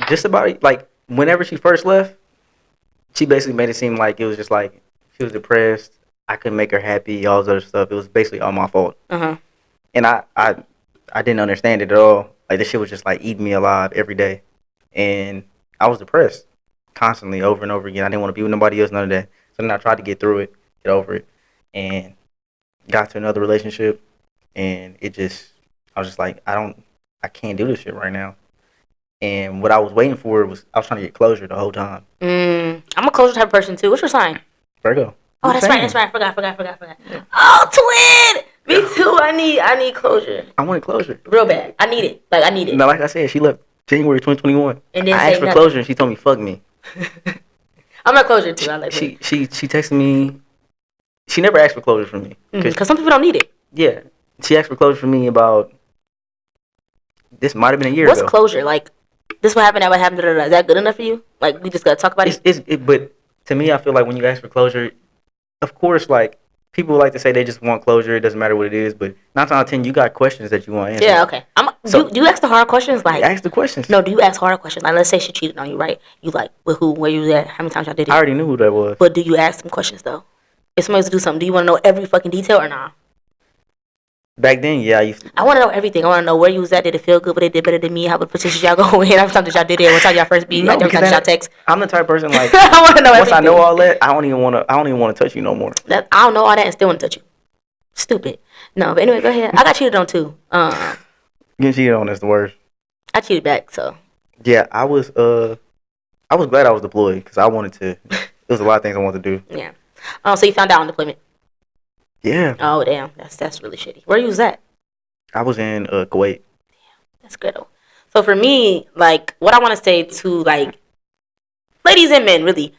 Just about like whenever she first left, she basically made it seem like it was just like she was depressed. I couldn't make her happy. All this other stuff. It was basically all my fault. And I didn't understand it at all. Like this shit was just like eating me alive every day, and I was depressed constantly over and over again. I didn't want to be with nobody else, none of that. So then I tried to get through it, get over it, and got to another relationship. And I was just like, I can't do this shit right now. And what I was waiting for I was trying to get closure the whole time. I'm a closure type of person too. What's your sign? Virgo. Oh, that's right. I forgot. Yeah. Oh, twin! Me too. I need closure. I wanted closure. Real bad. I need it. Now, like I said, she left January 2021. And then I asked for closure and she told me, fuck me. I'm not closure too. I like she texted me. She never asked for closure from me. Because some people don't need it. Yeah. She asked for closure from me about, this might have been a year ago. What's closure? Like, this what happened, that what happened, is that good enough for you? Like, we just got to talk about it? But to me, I feel like when you ask for closure, of course, like, people like to say they just want closure. It doesn't matter what it is. But 9 times out of 10, you got questions that you want answered. Yeah, okay. Do you ask the hard questions? Like, ask the questions. No, do you ask hard questions? Like, let's say she cheated on you, right? You like, with who, where you at, how many times y'all did it? I already knew who that was. But do you ask some questions, though? If somebody was to do something, do you want to know every fucking detail or not? Back then, yeah, I want to know everything. I want to know where you was at. Did it feel good? What they did better than me? How many positions y'all go in? Every time that y'all did it? What time y'all first beat? No, every time y'all text? I'm the type of person like I want to know once everything. I know all that, I don't even want to touch you no more. I don't know all that and still want to touch you. Stupid. No, but anyway, go ahead. I got cheated on too. Getting cheated on is the worst. I cheated back, so. Yeah, I was glad I was deployed because I wanted to. There was a lot of things I wanted to do. Yeah. So you found out on deployment. Yeah. Oh damn, that's really shitty. Where you was at? I was in Kuwait. Damn, that's good. So for me, like, what I want to say to, like, ladies and men, really,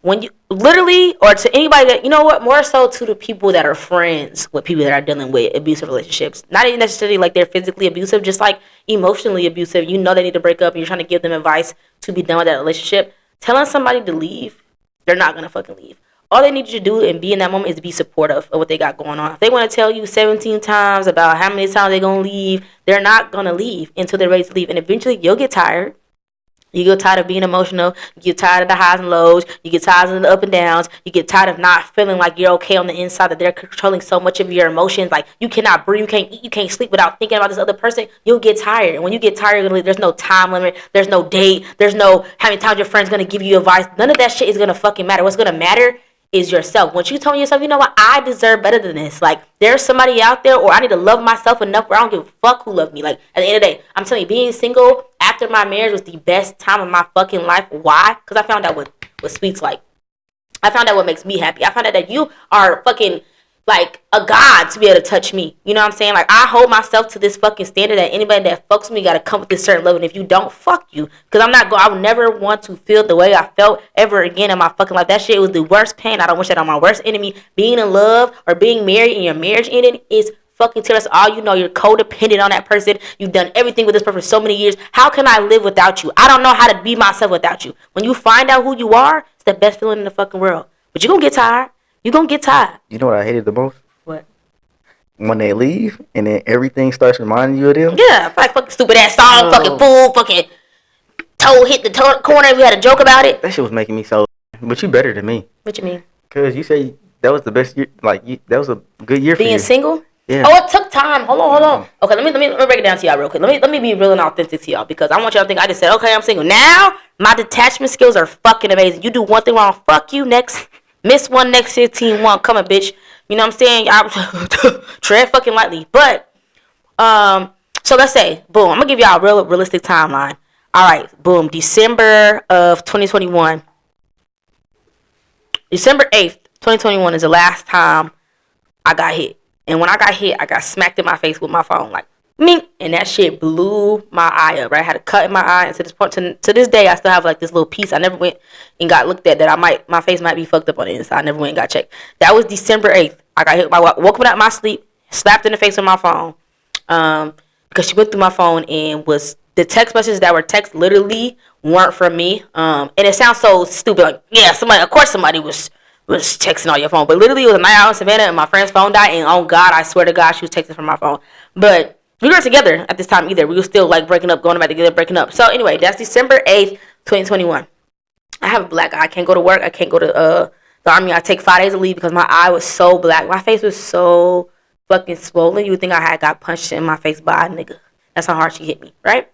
when you literally, or to anybody that, you know what, more so to the people that are friends with people that are dealing with abusive relationships, not even necessarily like they're physically abusive, just like emotionally abusive, you know they need to break up and you're trying to give them advice to be done with that relationship. Telling somebody to leave, they're not gonna fucking leave. All they need you to do and be in that moment is be supportive of what they got going on. If they want to tell you 17 times about how many times they're gonna leave, they're not gonna leave until they're ready to leave, and eventually you'll get tired. You get tired of being emotional. You get tired of the highs and lows. You get tired of the up and downs. You get tired of not feeling like you're okay on the inside, that they're controlling so much of your emotions. Like, you cannot breathe, you can't eat, you can't sleep without thinking about this other person. You'll get tired. And when you get tired, you're gonna leave. There's no time limit. There's no date. There's no how many times your friend's going to give you advice. None of that shit is going to fucking matter. What's going to matter is yourself. Once you tell yourself, you know what, I deserve better than this. Like, there's somebody out there, or I need to love myself enough where I don't give a fuck who loves me. Like, at the end of the day, I'm telling you, being single after my marriage was the best time of my fucking life. Why? Because I found out what sweet's like. I found out what makes me happy. I found out that you are fucking like a god to be able to touch me. You know what I'm saying? Like, I hold myself to this fucking standard that anybody that fucks with me got to come with this certain level. And if you don't, fuck you. Because I would never want to feel the way I felt ever again in my fucking life. That shit was the worst pain. I don't wish that on my worst enemy. Being in love or being married and your marriage ended is fucking tell us all. You know, you're codependent on that person. You've done everything with this person for so many years. How can I live without you? I don't know how to be myself without you. When you find out who you are, it's the best feeling in the fucking world. But you're going to get tired. You're going to get tired. You know what I hated the most? What? When they leave and then everything starts reminding you of them. Yeah, like fucking stupid ass song, fucking fool, fucking toe hit the corner. We had a joke about it. That shit was making me so. But you better than me. What you mean? Cause you say that was the best year. Like, that was a good year for you. Being single? Yeah. Oh, it took time. Hold on. Okay, let me break it down to y'all real quick. Let me be real and authentic to y'all, because I want y'all to think I just said, okay, I'm single. Now my detachment skills are fucking amazing. You do one thing wrong, fuck you. Next, miss one, next 15 won't come a bitch. You know what I'm saying? Y'all tread fucking lightly. But so let's say, boom, I'm gonna give y'all a realistic timeline. All right, boom, December of 2021. December 8th, 2021 is the last time I got hit. And when I got hit, I got smacked in my face with my phone, like, mink, and that shit blew my eye up, right? I had a cut in my eye, and to this point, to this day, I still have like this little piece. I never went and got looked at, that my face might be fucked up on the inside. I never went and got checked. That was December 8th. I got hit. I woke up out of my sleep, slapped in the face with my phone, because she went through my phone and was the text messages that were text literally weren't from me. And it sounds so stupid. Like, yeah, of course somebody was texting on your phone, but literally it was a night out in Savannah and my friend's phone died, and oh God, I swear to God, she was texting from my phone. But we weren't together at this time either. We were still like breaking up, going back together, breaking up. So anyway, that's December 8th, 2021. I have a black eye. I can't go to work. I can't go to the army. I take 5 days of leave because my eye was so black. My face was so fucking swollen. You would think I had got punched in my face by a nigga. That's how hard she hit me, right?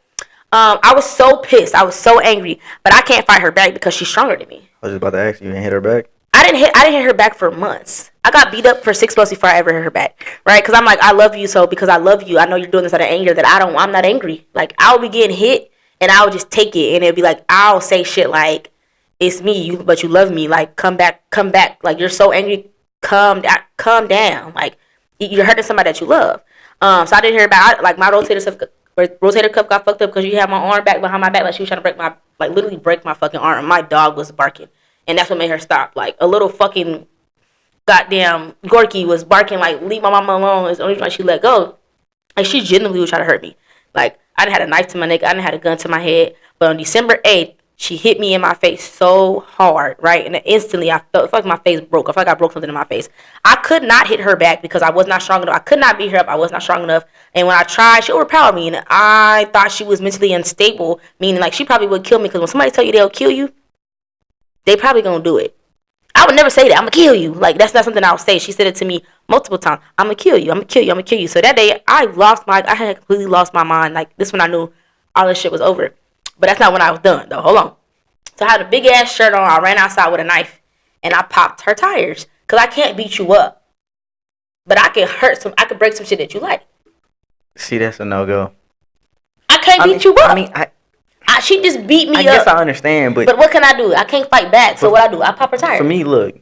I was so pissed. I was so angry, but I can't fight her back because she's stronger than me. I was just about to ask you, hit her back? I didn't hit her back for months. I got beat up for 6 months before I ever hit her back, right? Because I'm like, I love you, so because I love you, I know you're doing this out of anger that I'm not angry. Like, I'll be getting hit, and I'll just take it, and it'll be like, I'll say shit like, it's me, but you love me. Like, come back. Like, you're so angry, calm down. Like, you're hurting somebody that you love. So I didn't hear about, like, my rotator cuff got fucked up because you had my arm back behind my back, like she was trying to literally break my fucking arm. My dog was barking, and that's what made her stop. Like, a little fucking goddamn Gorky was barking, like, leave my mama alone. It's the only reason she let go. Like, she genuinely was trying to hurt me. Like, I didn't have a knife to my neck, I didn't have a gun to my head, but on December 8th, she hit me in my face so hard, right? And instantly, I felt like my face broke. I felt like I broke something in my face. I could not hit her back because I was not strong enough. I could not beat her up. I was not strong enough. And when I tried, she overpowered me. And I thought she was mentally unstable, meaning like she probably would kill me. Because when somebody tell you they'll kill you, they probably going to do it. I would never say that. I'm going to kill you. Like, that's not something I would say. She said it to me multiple times. I'm going to kill you. I'm going to kill you. I'm going to kill you. So that day, I had completely lost my mind. Like, this when I knew all this shit was over. But that's not when I was done, though. Hold on. So I had a big ass shirt on. I ran outside with a knife, and I popped her tires. Cause I can't beat you up, but I can I can break some shit that you like. See, that's a no go. I can't beat you up. She just beat me up. I guess I understand, but what can I do? I can't fight back. So what I do? I pop her tires. For me, look,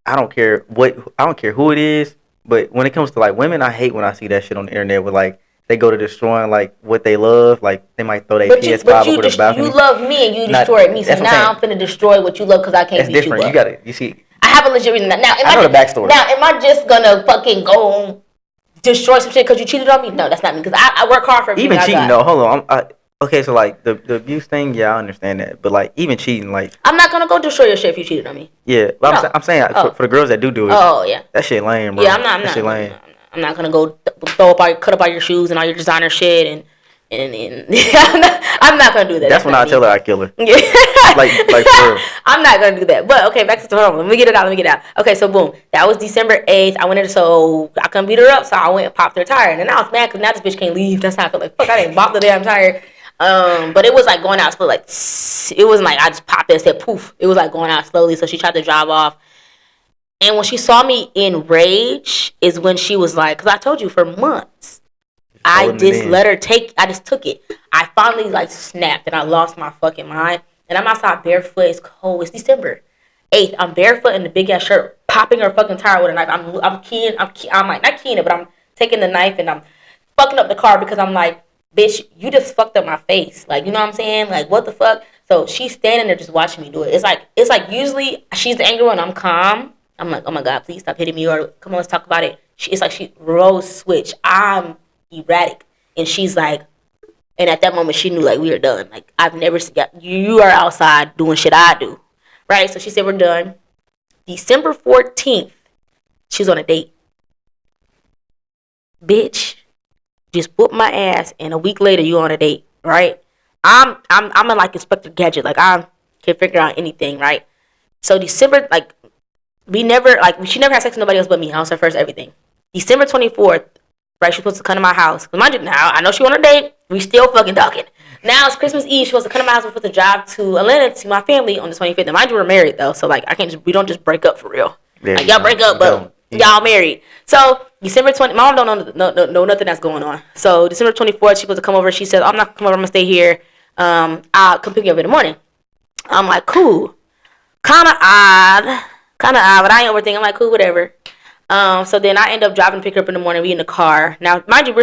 I don't care who it is, but when it comes to like women, I hate when I see that shit on the internet with like they go to destroying like what they love. Like they might throw their PS5 but over the balcony. you love me and you destroyed me, so now I'm finna destroy what you love because I can't beat you up. You gotta, you see. I have a legit reason. Now, I know the backstory. Now, am I just gonna fucking go destroy some shit because you cheated on me? No, that's not me. Because I work hard for everything. Even cheating, no. Hold on. Okay, so like the abuse thing, yeah, I understand that. But like even cheating, like I'm not gonna go destroy your shit if you cheated on me. Yeah, but I'm saying for the girls that do it. Oh yeah. That shit lame, bro. Yeah, I'm not. I'm not gonna go cut up all your shoes and all your designer shit and I'm not gonna do that. That's when I tell her I kill her. Yeah. like for real. I'm not gonna do that. But okay, back to the home. Let me get it out. Okay, so boom. That was December 8th. I went in, so I couldn't beat her up, so I went and popped her tire. And I was mad because now this bitch can't leave. That's how I feel like, fuck, I didn't bop the damn tire. But it was like going out slow, like it wasn't like I just popped it and said poof. It was like going out slowly, so she tried to drive off. And when she saw me in rage is when she was like, because I told you for months, I just took it. I finally like snapped and I lost my fucking mind. And I'm outside barefoot. It's cold. It's December 8th. I'm barefoot in the big ass shirt, popping her fucking tire with a knife. I'm like not keying it, but I'm taking the knife and I'm fucking up the car because I'm like, bitch, you just fucked up my face. Like, you know what I'm saying? Like, what the fuck? So she's standing there just watching me do it. It's like usually she's the angry one. I'm calm. I'm like, oh my God, please stop hitting me, or come on, let's talk about it. It's like she rose switch. I'm erratic, and she's like, and at that moment she knew like we were done. Like I've never seen you are outside doing shit I do, right? So she said we're done. December 14th, she's on a date. Bitch, just whoop my ass, and a week later you on a date, right? I'm a like Inspector Gadget, like I can figure out anything, right? So December, like. She never had sex with nobody else but me. I was her first everything. December 24th, right? She's supposed to come to my house. Mind you, now I know she on a date. We still fucking talking. Now it's Christmas Eve. She's supposed to come to my house. We're supposed to drive to Atlanta to see my family on the 25th. And mind you, we're married though, so like we don't just break up for real. Yeah, like y'all break up, but y'all married. So December 20th, my mom don't know nothing that's going on. So December 24th, she's supposed to come over. She said, I'm not gonna come over. I'm gonna stay here. I'll come pick you up in the morning. I'm like, cool. Kind of odd, but I ain't overthinking. I'm like, cool, whatever. So then I end up driving to pick her up in the morning. We in the car. Now, mind you,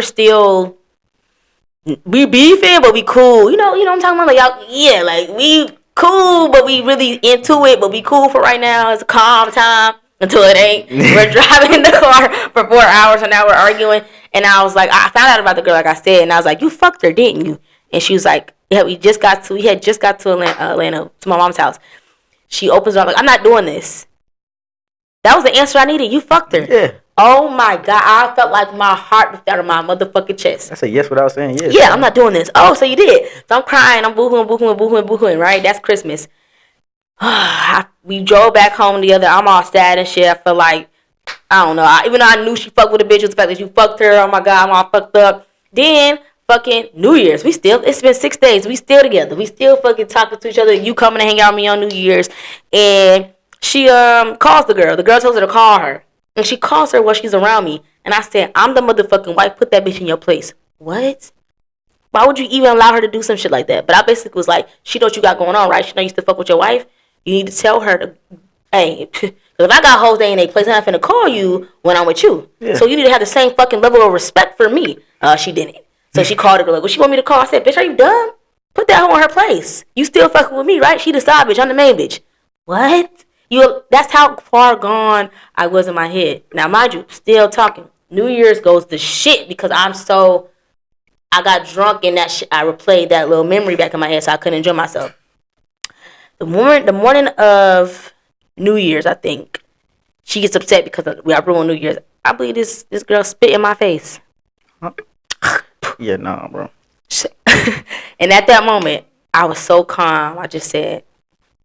we beefing, but we cool. You know what I'm talking about? Like, y'all, yeah, like, we cool, but we really into it, but we cool for right now. It's a calm time until it ain't. We're driving in the car for 4 hours, and now we're arguing. And I was like, I found out about the girl, like I said, and I was like, you fucked her, didn't you? And she was like, yeah, we had just got to Atlanta, to my mom's house. She opens her, I'm like, I'm not doing this. That was the answer I needed. You fucked her. Yeah. Oh my God. I felt like my heart was out of my motherfucking chest. I said yes without saying yes. Yeah, I'm not doing this. Oh, so you did. So I'm crying. I'm boohooing, right? That's Christmas. We drove back home together. I'm all sad and shit. I feel like, I don't know. Even though I knew she fucked with a bitch, it was the fact that you fucked her. Oh my God, I'm all fucked up. Then, fucking New Year's. It's been 6 days. We still together. We still fucking talking to each other. You coming to hang out with me on New Year's. And she calls the girl. The girl tells her to call her. And she calls her while she's around me. And I said, I'm the motherfucking wife. Put that bitch in your place. What? Why would you even allow her to do some shit like that? But I basically was like, she know what you got going on, right? She know you still fuck with your wife. You need to tell her to, hey, because if I got hoes they in their place, I'm not finna call you when I'm with you. Yeah. So you need to have the same fucking level of respect for me. She didn't. So she called her girl, like, what she want me to call? I said, bitch, are you dumb? Put that hoe in her place. You still fucking with me, right? She the side bitch. I'm the main bitch. What? That's how far gone I was in my head. Now, mind you, still talking. New Year's goes to shit because I got drunk and that shit, I replayed that little memory back in my head so I couldn't enjoy myself. The morning of New Year's, I think, she gets upset because I ruined New Year's. I believe this girl spit in my face. Huh? Yeah, nah, bro. And at that moment, I was so calm. I just said...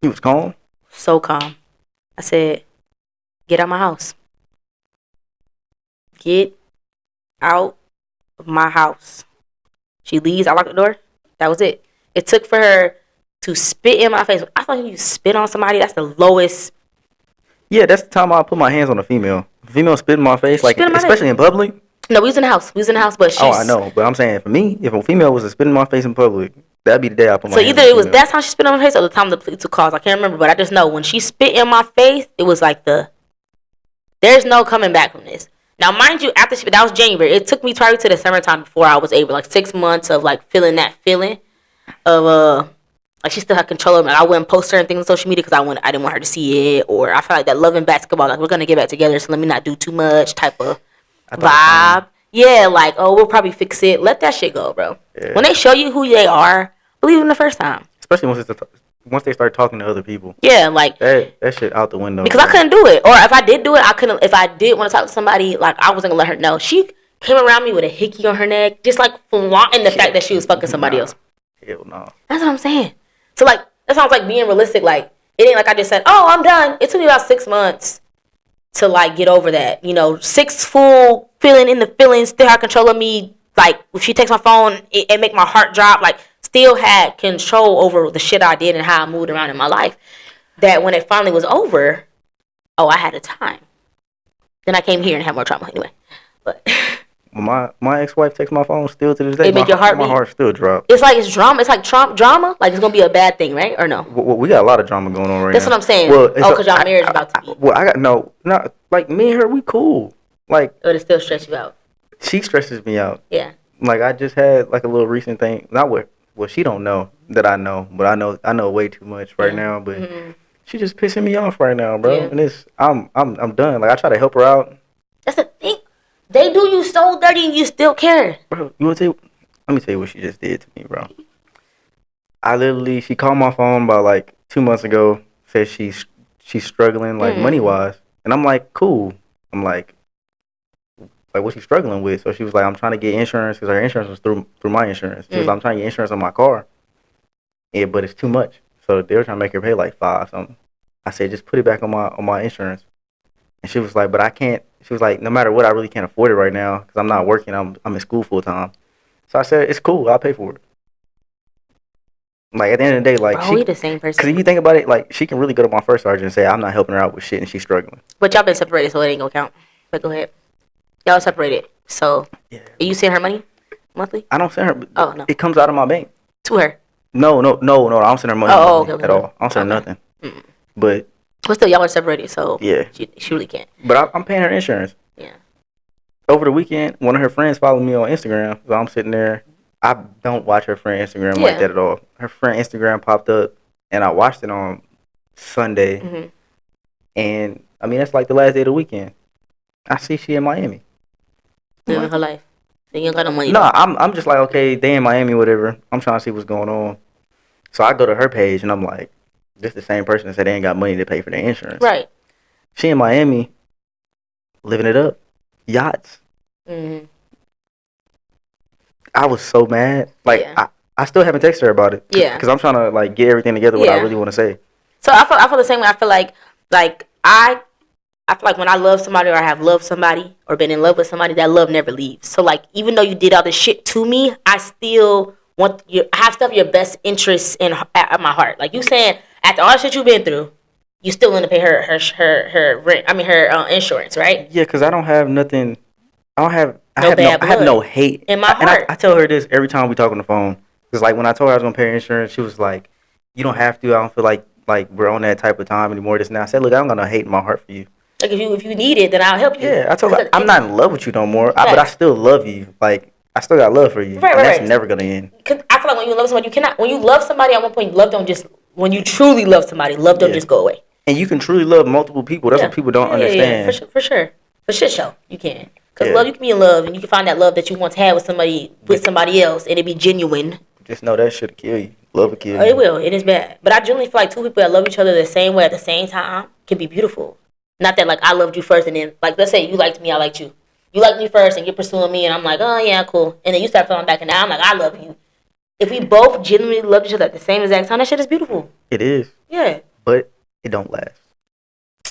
You was calm? So calm. I said, get out my house. Get out of my house. She leaves. I lock the door. That was it. It took for her to spit in my face. I thought you spit on somebody, that's the lowest. Yeah, that's the time I put my hands on a female. A female spit in my face, like especially in public. No, we was in the house, but she's... Oh, I know. But I'm saying, for me, if a female was to spit in my face in public, that'd be the day I put my hands on a female. So either that's how she spit on my face or the time the police took calls. I can't remember, but I just know when she spit in my face, it was like there's no coming back from this. Now, mind you, that was January. It took me probably to the summertime before I was able, like 6 months of like feeling that feeling of like she still had control of me. Like, I wouldn't post certain things on social media because I didn't want her to see it, or I felt like that loving basketball, like we're gonna get back together, so let me not do too much type of I thought the vibe. Yeah, like oh we'll probably fix it. Let that shit go, bro. same. Yeah. When they show you who they are, believe them the first time. Especially once they start talking to other people. Yeah, like that shit out the window. because I couldn't do it, or if I did do it, I couldn't. If I did want to talk to somebody, like I wasn't gonna let her know. She came around me with a hickey on her neck, just like flaunting the fact that she was fucking somebody else. Hell no. That's what I'm saying. So like that sounds like being realistic. Like it ain't like I just said, "Oh, I'm done." It took me about 6 months to like get over that. 6 full feeling in the feelings, still had control of me. Like if she takes my phone, it make my heart drop. Like still had control over the shit I did and how I moved around in my life. That when it finally was over, oh, I had a time. Then I came here and had more trauma anyway. But my ex-wife takes my phone still to this day. It make your heart my beat? heart still drop. it's like it's drama. It's like drama. Like it's gonna be a bad thing, right? Or no? We got a lot of drama going on right That's now. what I'm saying. Well, Because y'all marriage about to be. Well, I got not like me and her. We cool. Like But it still stress you out. she stresses me out. Yeah. Like I just had like a little recent thing. Not what. Well, she don't know that I know, but I know way too much right now. But she just pissing me off right now, bro. Yeah. And I'm done. Like I try to help her out. That's the thing. They do you so dirty and you still care. Bro, let me tell you what she just did to me, bro. She called my phone about like 2 months ago, said she's struggling like money wise, and I'm like, cool. I'm like what's she struggling with? So she was like, I'm trying to get insurance because her insurance was through my insurance. She was like, I'm trying to get insurance on my car, but it's too much. So they were trying to make her pay like $5 something. I said, just put it back on my insurance, and she was like, but I can't. She was like, no matter what, I really can't afford it right now because I'm not working. I'm in school full time. So I said, it's cool. I'll pay for it. Like at the end of the day, like Bro, we the same person. Because if you think about it, like she can really go to my first sergeant and say, I'm not helping her out with shit and she's struggling. But y'all been separated, so it ain't gonna count. But go ahead. Y'all separated. So Yeah. Are you sending her money monthly? I don't send her. Oh, no. It comes out of my bank. To her. No. I don't send her money Okay. at all. I don't send her nothing. But still, y'all are separated, so yeah, she really can't. But I'm paying her insurance. Yeah. Over the weekend, one of her friends followed me on Instagram, so I'm sitting there. I don't watch her friend Instagram like that at all. Her friend Instagram popped up, and I watched it on Sunday. And I mean, that's like the last day of the weekend. I see she in Miami. Living her life. So you ain't got no money. No, I'm just like, okay, they in Miami, whatever. I'm trying to see what's going on. So I go to her page, and I'm like, this is the same person that said they ain't got money to pay for their insurance. Right. She in Miami, living it up. Yachts. I was so mad. Like, I still haven't texted her about it. Yeah. Because I'm trying to, like, get everything together what I really want to say. So I feel the same way. I feel like I feel like when I love somebody or I have loved somebody or been in love with somebody, that love never leaves. So, like, even though you did all this shit to me, I still I have stuff your best interests at my heart. Like you saying, after all the shit you've been through, you still want to pay her rent. I mean, her insurance, right? Yeah, because I don't have nothing. I have no hate in my heart. And I tell her this every time we talk on the phone. Because, like, when I told her I was going to pay her insurance, she was like, you don't have to. I don't feel like we're on that type of time anymore. This and that. I said, look, I don't got no hate in my heart for you. Like, if you need it, then I'll help you. Yeah, I told her, I'm not in love with you no more, but I still love you. Like, I still got love for you. Right, and that's never going to end. Cause I feel like when you love somebody, when you love somebody at one point, love don't just, when you truly love somebody, love don't just go away. And you can truly love multiple people. That's what people don't understand. Yeah, for sure. For shit show, you can. Because love, you can be in love, and you can find that love that you once had with somebody else, and it be genuine. Just know that shit'll kill you. Love will kill you. It will. It is bad. But I generally feel like two people that love each other the same way at the same time can be beautiful. Not that, like, I loved you first, and then, like, let's say you liked me, I liked you. You liked me first, and you're pursuing me, and I'm like, oh, yeah, cool. And then you start feeling back, and now I'm like, I love you. If we both genuinely love each other at the same exact time, that shit is beautiful. It is. Yeah. But it don't last.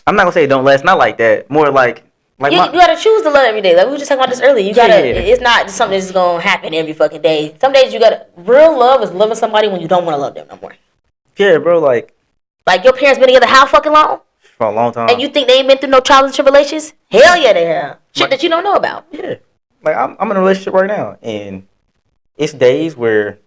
I'm not going to say it don't last. Not like that. More like you gotta choose to love every day. Like we were just talking about this earlier. You gotta. It's not just something that's gonna happen every fucking day. Some days you gotta. Real love is loving somebody when you don't want to love them no more. Yeah, bro. Like your parents been together how fucking long? For a long time. And you think they ain't been through no trials and tribulations? Hell yeah, they have. Shit that you don't know about. Yeah. Like I'm in a relationship right now, and it's days where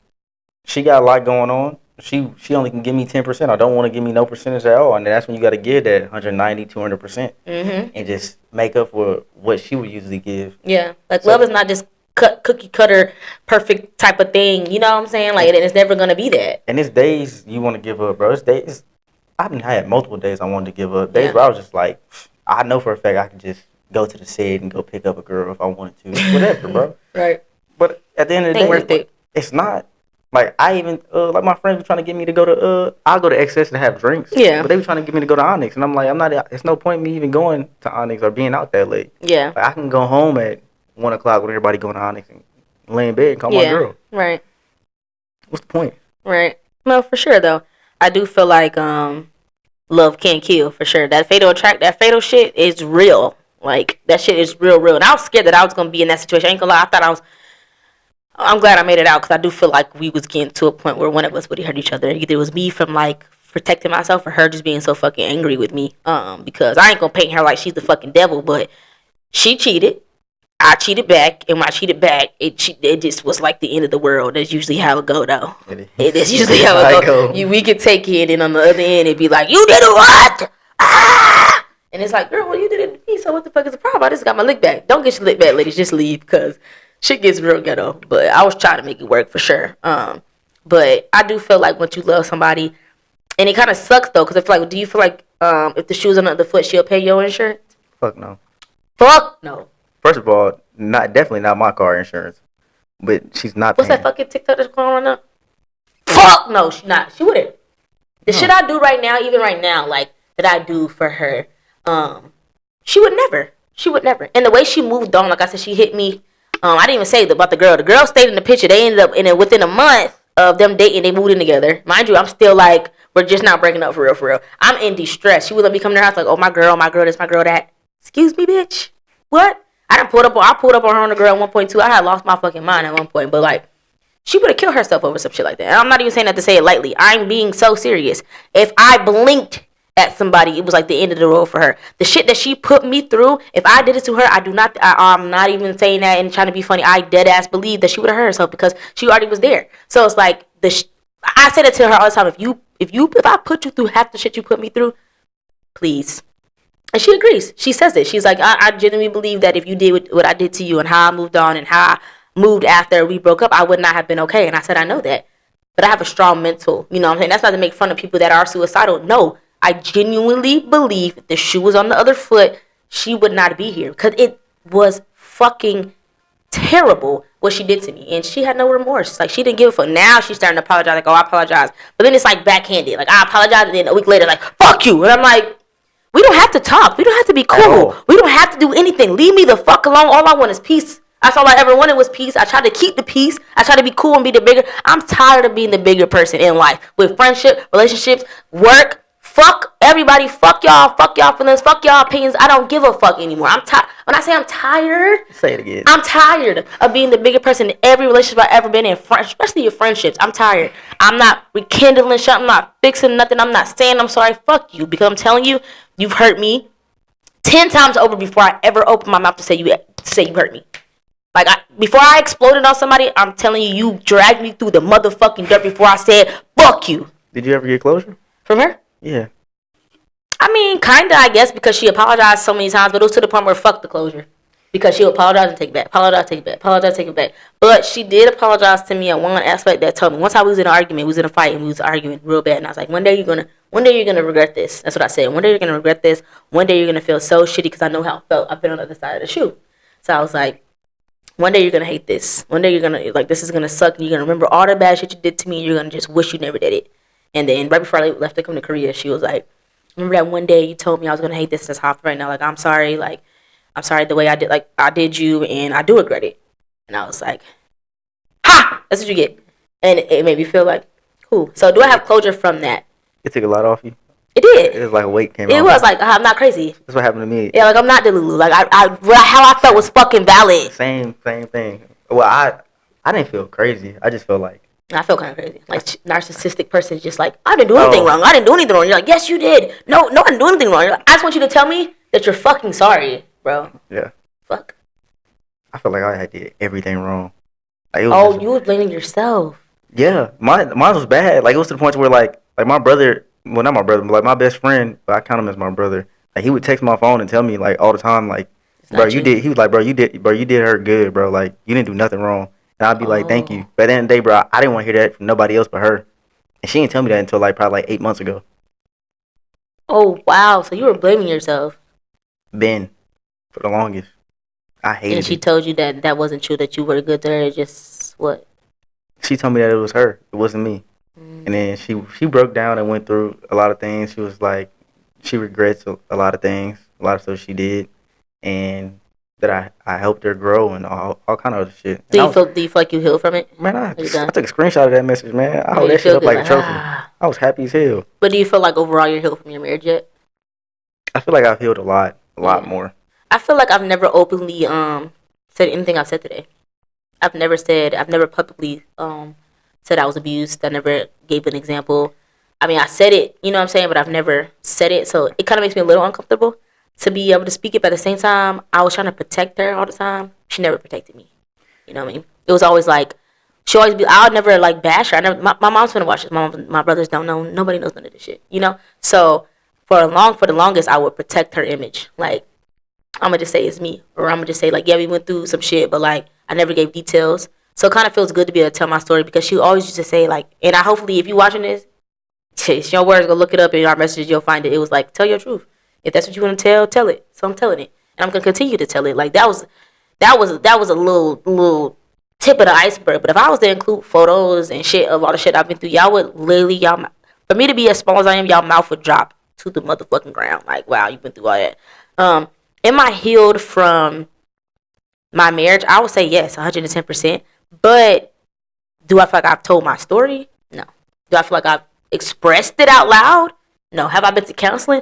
she got a lot going on. She only can give me 10%. I don't want to give me no percentage at all, and that's when you got to give that 190, 200%, and just make up for what she would usually give. Yeah, like love is not just cookie cutter perfect type of thing. You know what I'm saying? Like it's never gonna be that. And it's days you want to give up, bro. It's days. I've had multiple days I wanted to give up. Days where I was just like, I know for a fact I can just go to the set and go pick up a girl if I wanted to. Whatever, bro. Right. But at the end of the day, worth it. It's not. Like, I even, like, my friends were trying to get me to go to, I'll go to XS to have drinks. Yeah. But they were trying to get me to go to Onyx. And I'm like, it's no point in me even going to Onyx or being out that late. Yeah. Like, I can go home at 1 o'clock when everybody going to Onyx and lay in bed and call my girl. Right. What's the point? Right. No, for sure, though. I do feel like love can kill, for sure. That fatal shit is real. Like, that shit is real. And I was scared that I was going to be in that situation. I ain't gonna lie. I'm glad I made it out because I do feel like we was getting to a point where one of us would hurt each other. Either it was me from like protecting myself or her just being so fucking angry with me. Because I ain't gonna paint her like she's the fucking devil, but she cheated. I cheated back, and when I cheated back, it just was like the end of the world. That's usually how it go, though. It is usually how it go. We could take it, and on the other end, it'd be like, "You did what?" Ah! And it's like, "Girl, well, you did it to me, so what the fuck is the problem? I just got my lick back. Don't get your lick back, ladies. Just leave, because shit gets real ghetto." But I was trying to make it work for sure. But I do feel like once you love somebody, and it kind of sucks though, because I feel like, do you feel like if the shoe's on the other foot, she'll pay your insurance? Fuck no. Fuck no. First of all, definitely not my car insurance. But she's not. What's that fucking TikTok that's going on right now? Fuck no, she not. She wouldn't. The shit I do right now, even right now, like that I do for her, she would never. She would never. And the way she moved on, like I said, she hit me. I didn't even say about the girl. The girl stayed in the picture. They ended up in it within a month of them dating. They moved in together. Mind you, I'm still like, we're just not breaking up for real, for real. I'm in distress. She would let me come to her house like, oh, my girl, this, my girl, that. Excuse me, bitch. What? I pulled up on her and the girl at 1.2. I had lost my fucking mind at one point. But like, she would have killed herself over some shit like that. And I'm not even saying that to say it lightly. I'm being so serious. If I blinked at somebody, it was like the end of the road for her. The shit that she put me through, if I did it to her, I'm not even saying that and trying to be funny. I dead ass believe that she would have hurt herself because she already was there. So it's like I said it to her all the time. If I put you through half the shit you put me through, please. And she agrees. She says it. She's like, I genuinely believe that if you did what I did to you and how I moved on and how I moved after we broke up, I would not have been okay. And I said, I know that. But I have a strong mental. You know what I'm saying? That's not to make fun of people that are suicidal. No. I genuinely believe if the shoe was on the other foot, she would not be here. Because it was fucking terrible what she did to me. And she had no remorse. Like, she didn't give a fuck. Now she's starting to apologize. Like, oh, I apologize. But then it's like backhanded. Like, I apologize. And then a week later, like, fuck you. And I'm like, we don't have to talk. We don't have to be cool. We don't have to do anything. Leave me the fuck alone. All I want is peace. That's all I ever wanted was peace. I tried to keep the peace. I tried to be cool and be the bigger. I'm tired of being the bigger person in life. With friendship, relationships, work. Fuck everybody. Fuck y'all. Fuck y'all feelings. Fuck y'all opinions. I don't give a fuck anymore. I'm tired. When I say I'm tired, say it again. I'm tired of being the bigger person in every relationship I've ever been in, especially your friendships. I'm tired. I'm not rekindling shit. I'm not fixing nothing. I'm not saying I'm sorry. Fuck you. Because I'm telling you, you've hurt me 10 times over before I ever opened my mouth to say you hurt me. Like, before I exploded on somebody, I'm telling you, you dragged me through the motherfucking dirt before I said, fuck you. Did you ever get closure? From her? Yeah. I mean, kind of, I guess, because she apologized so many times, but it was to the point where fuck the closure. Because she'll apologize and take it back. Apologize, take it back. Apologize, take it back. But she did apologize to me at one aspect that told me, once I was in an argument, we was in a fight, and we was arguing real bad, and I was like, one day you're gonna regret this. That's what I said. One day you're gonna regret this. One day you're gonna feel so shitty because I know how it felt. I've been on the other side of the shoe. So I was like, one day you're gonna hate this. One day you're gonna, like, this is gonna suck, and you're gonna remember all the bad shit you did to me, and you're gonna just wish you never did it. And then right before I left to come to Korea, she was like, remember that one day you told me I was gonna hate this? That's how I feel right now. Like, I'm sorry. Like, I'm sorry the way I did. Like, I did you, and I do regret it. And I was like, ha! That's what you get. And it made me feel like, cool. So do I have closure from that? It took a lot off you. It did. It was like a weight came off. It was like, I'm not crazy. That's what happened to me. Yeah, like, I'm not Delulu. Like, how I felt was fucking valid. Same thing. Well, I didn't feel crazy. I just felt like, I feel kind of crazy. Like, narcissistic person just like, I didn't do anything wrong. I didn't do anything wrong. You're like, yes, you did. No, I didn't do anything wrong. You're like, I just want you to tell me that you're fucking sorry, bro. Yeah. Fuck. I felt like I did everything wrong. Like, it was you were blaming yourself. Yeah. Mine was bad. Like, it was to the point where, like my brother, well, not my brother, but like my best friend, but I count him as my brother. Like, he would text my phone and tell me, like, all the time, like, It's bro, not you you. did. He was like, bro, you did her good, bro. Like, you didn't do nothing wrong. And I'd be like, thank you. Oh. But at the end of the day, bro, I didn't want to hear that from nobody else but her. And she didn't tell me that until like probably like 8 months ago. Oh wow. So you were blaming yourself, Been for the longest. I and hated she it. told you that that wasn't true. That you were good to her. Just what? She told me that it was her. It wasn't me. Mm. And then she broke down and went through a lot of things. She was like, she regrets a lot of things, a lot of stuff she did, and that I helped her grow and all kind of other shit. Do And you feel? Do you feel like you healed from it? man, Are you done? I took a screenshot of that message, man. I Yeah, hold you that shit feel up good. like a Like trophy. ah. I was happy as hell. But do you feel like overall you're healed from your marriage yet? I feel like I've healed a lot Yeah. more. I feel like I've never openly said anything I've said today. I've never publicly said I was abused. I never gave an example. I mean, I said it, you know what I'm saying, but I've never said it. So it kind of makes me a little uncomfortable to be able to speak it. But at the same time, I was trying to protect her all the time. She never protected me. You know what I mean? It was always like, she always be, I would never like bash her. My mom's gonna watch this. My brothers don't know. Nobody knows none of this shit, you know? So for the longest, I would protect her image. Like, I'm gonna just say it's me, or I'm gonna just say like, yeah, we went through some shit, but like I never gave details. So it kind of feels good to be able to tell my story because she always used to say like, and I hopefully if you watching this, it's your words, go look it up in our messages, you'll find it. It was like, tell your truth. If that's what you want to tell it. So I'm telling it, and I'm gonna continue to tell it. Like that was a little tip of the iceberg. But if I was to include photos and shit of all the shit I've been through, y'all would literally for me to be as small as I am, y'all mouth would drop to the motherfucking ground. Like, wow, you've been through all that. Am I healed from my marriage? I would say yes, 110%. But do I feel like I've told my story? No. Do I feel like I've expressed it out loud? No. Have I been to counseling?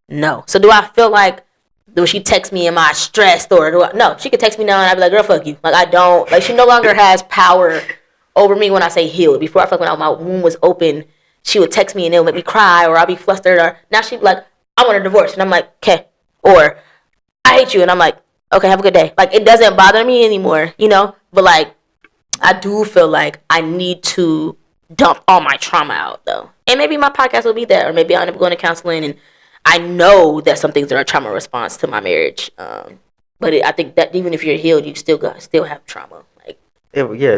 No. So do I feel like when she texts me, am I stressed or no? She could text me now and I'd be like, girl, fuck you. Like I don't like she no longer has power over me when I say healed. Before I felt like when my womb was open, she would text me and it would make me cry or I'll be flustered or now she'd be like, I want a divorce and I'm like, okay. Or I hate you and I'm like, okay, have a good day. Like it doesn't bother me anymore, you know? But like I do feel like I need to dump all my trauma out though. And maybe my podcast will be there or maybe I'll end up going to counseling and I know that some things are a trauma response to my marriage. But I think that even if you're healed, you still have trauma. Like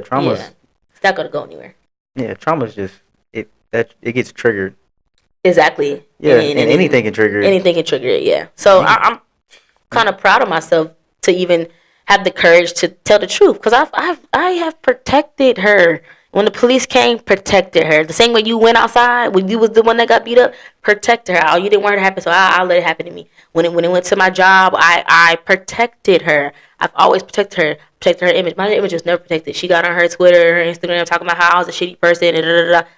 Trauma's it's not gonna go anywhere. trauma's just it gets triggered. Exactly. Yeah, and anything can trigger it. Anything can trigger it. Yeah. So I'm kind of proud of myself to even have the courage to tell the truth because I have protected her. When the police came, protected her. The same way you went outside when you was the one that got beat up, protected her. Oh, you didn't want it to happen, so I'll let it happen to me. When it went to my job, I protected her. I've always protected her image. My image was never protected. She got on her Twitter, her Instagram, talking about how I was a shitty person.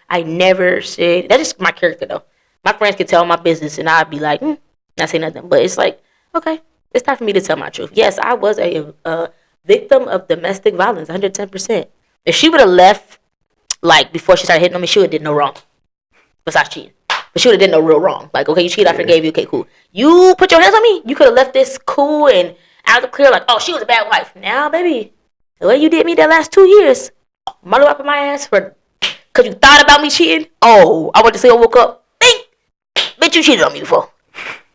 I never said that's just my character though. My friends could tell my business, and I'd be like, not say nothing. But it's like, okay, it's time for me to tell my truth. Yes, I was a victim of domestic violence, 110%. If she would have left like before she started hitting on me, she would have did no wrong. Besides cheating. But she would have did no real wrong. Like, okay, you cheated, I forgave you, okay, cool. You put your hands on me, you could have left this cool and out of the clear, like, oh, she was a bad wife. Now, baby, the way you did me that last 2 years, mother up in my ass for because you thought about me cheating. Oh, I went to sleep, I woke up, bing, bitch, you cheated on me before.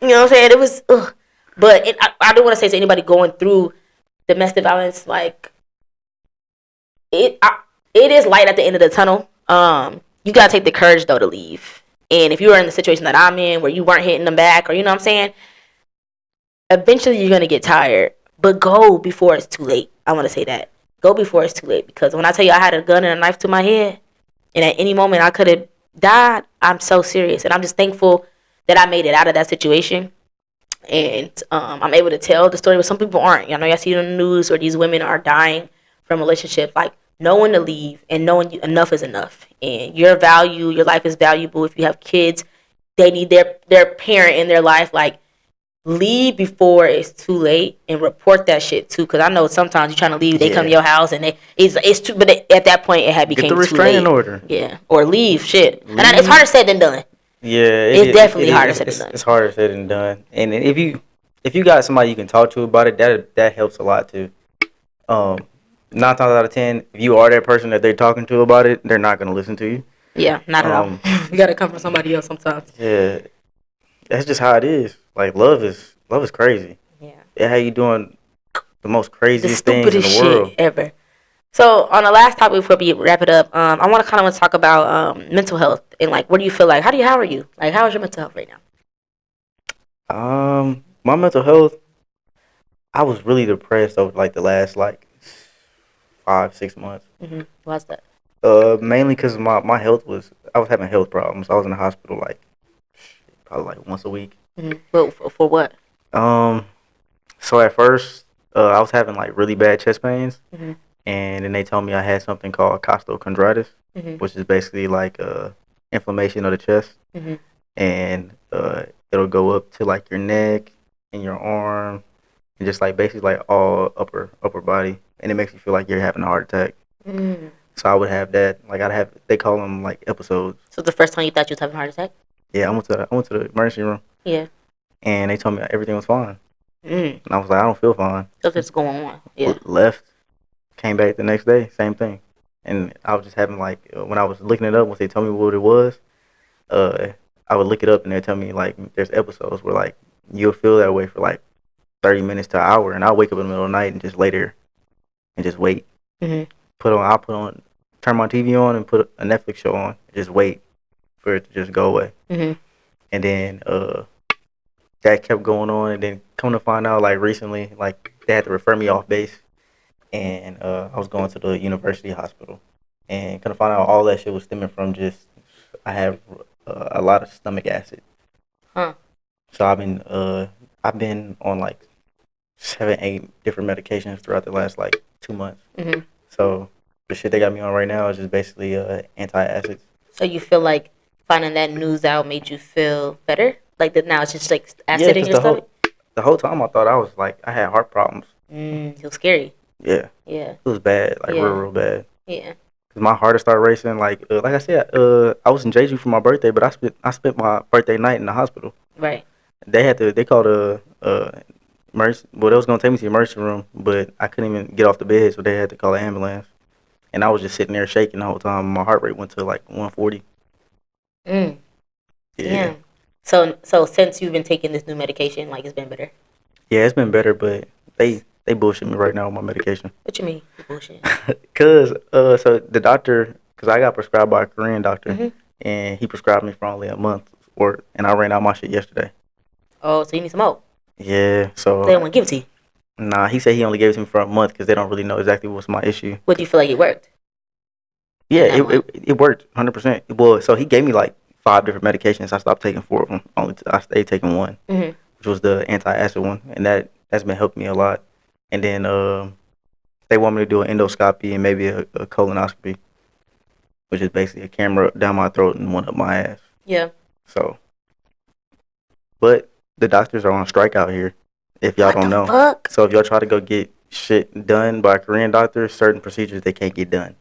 You know what I'm saying? It was, ugh. But I do want to say to anybody going through domestic violence, like, it is light at the end of the tunnel. You gotta take the courage though to leave. And if you are in the situation that I'm in, where you weren't hitting them back, or you know what I'm saying, eventually you're gonna get tired. But go before it's too late. I want to say that. Go before it's too late because when I tell you I had a gun and a knife to my head, and at any moment I could have died, I'm so serious, and I'm just thankful that I made it out of that situation. And I'm able to tell the story, but some people aren't. You know, I see it on the news, or these women are dying from relationships. Like, knowing to leave and knowing enough is enough, and your life is valuable. If you have kids, they need their parent in their life. Like, leave before it's too late and report that shit too. Because I know sometimes you're trying to leave, they come to your house and it's too. But at that point, it had became get the restraining order. Yeah, or leave shit. Leave. And it's harder said than done. Yeah, it's definitely harder said than done. It's harder said than done. And if you got somebody you can talk to about it, that helps a lot too. 9 times out of 10, if you are that person that they're talking to about it, they're not gonna listen to you. Yeah, not at all. You gotta come from somebody else sometimes. Yeah, that's just how it is. Like love is crazy. Yeah. It how you doing the most The craziest things in stupidest the shit world. ever. So on the last topic before we wrap it up, I want to talk about mental health and like, what do you feel like? How are you? Like, how is your mental health right now? My mental health. I was really depressed over like the last like 5 6 months. Why's that? Mainly because my health I was having health problems. I was in the hospital like probably like once a week. But for what? Um, so at first, I was having like really bad chest pains, and then they told me I had something called costochondritis, which is basically like inflammation of the chest, and it'll go up to like your neck and your arm, and just like basically like all upper body, and it makes you feel like you're having a heart attack. So I would have that. Like they call them like episodes. So the first time you thought you was having a heart attack? Yeah, I went to the emergency room. Yeah. And they told me everything was fine. And I was like, I don't feel fine. Something's going on. Yeah. Left, came back the next day, same thing. And I was just having like when I was looking it up, once they told me what it was, I would look it up and they tell me like there's episodes where like you'll feel that way for like 30 minutes to an hour, and I'll wake up in the middle of the night and just lay there and just wait. Turn my TV on and put a Netflix show on, and just wait for it to just go away. And then that kept going on, and then come to find out like recently, like they had to refer me off base, and I was going to the university hospital, and come to find out all that shit was stemming from just I have a lot of stomach acid. So I've been on like 7 8 different medications throughout the last like 2 months. So the shit they got me on right now is just basically antacids. So you feel like finding that news out made you feel better? Like that now it's just like acid in your stomach? The whole time I thought I had heart problems. It was scary. Yeah. Yeah. It was bad, like real bad. Yeah. Cause my heart started racing. Like I said, I was in Jeju for my birthday, but I spent my birthday night in the hospital. Right. They called emergency. Well, they was gonna take me to the emergency room, but I couldn't even get off the bed, so they had to call an ambulance. And I was just sitting there shaking the whole time. My heart rate went to like 140. Yeah. Damn. So since you've been taking this new medication, like it's been better? Yeah, it's been better, but they bullshit me right now with my medication. What you mean bullshit? Cause so the doctor, cause I got prescribed by a Korean doctor, and he prescribed me for only a month, and I ran out my shit yesterday. Oh, so you need some more? Yeah, so they don't want to give it to you? Nah, he said he only gave it to me for a month because they don't really know exactly what's my issue. What do you feel like it worked? Yeah, it worked 100%. Well, so he gave me like 5 different medications. I stopped taking 4 of them. I stayed taking one, which was the anti-acid one, and that's been helping me a lot. And then they want me to do an endoscopy and maybe a colonoscopy, which is basically a camera down my throat and one up my ass. Yeah. So, but the doctors are on strike out here. If y'all don't know, fuck? So if y'all try to go get shit done by Korean doctors, certain procedures they can't get done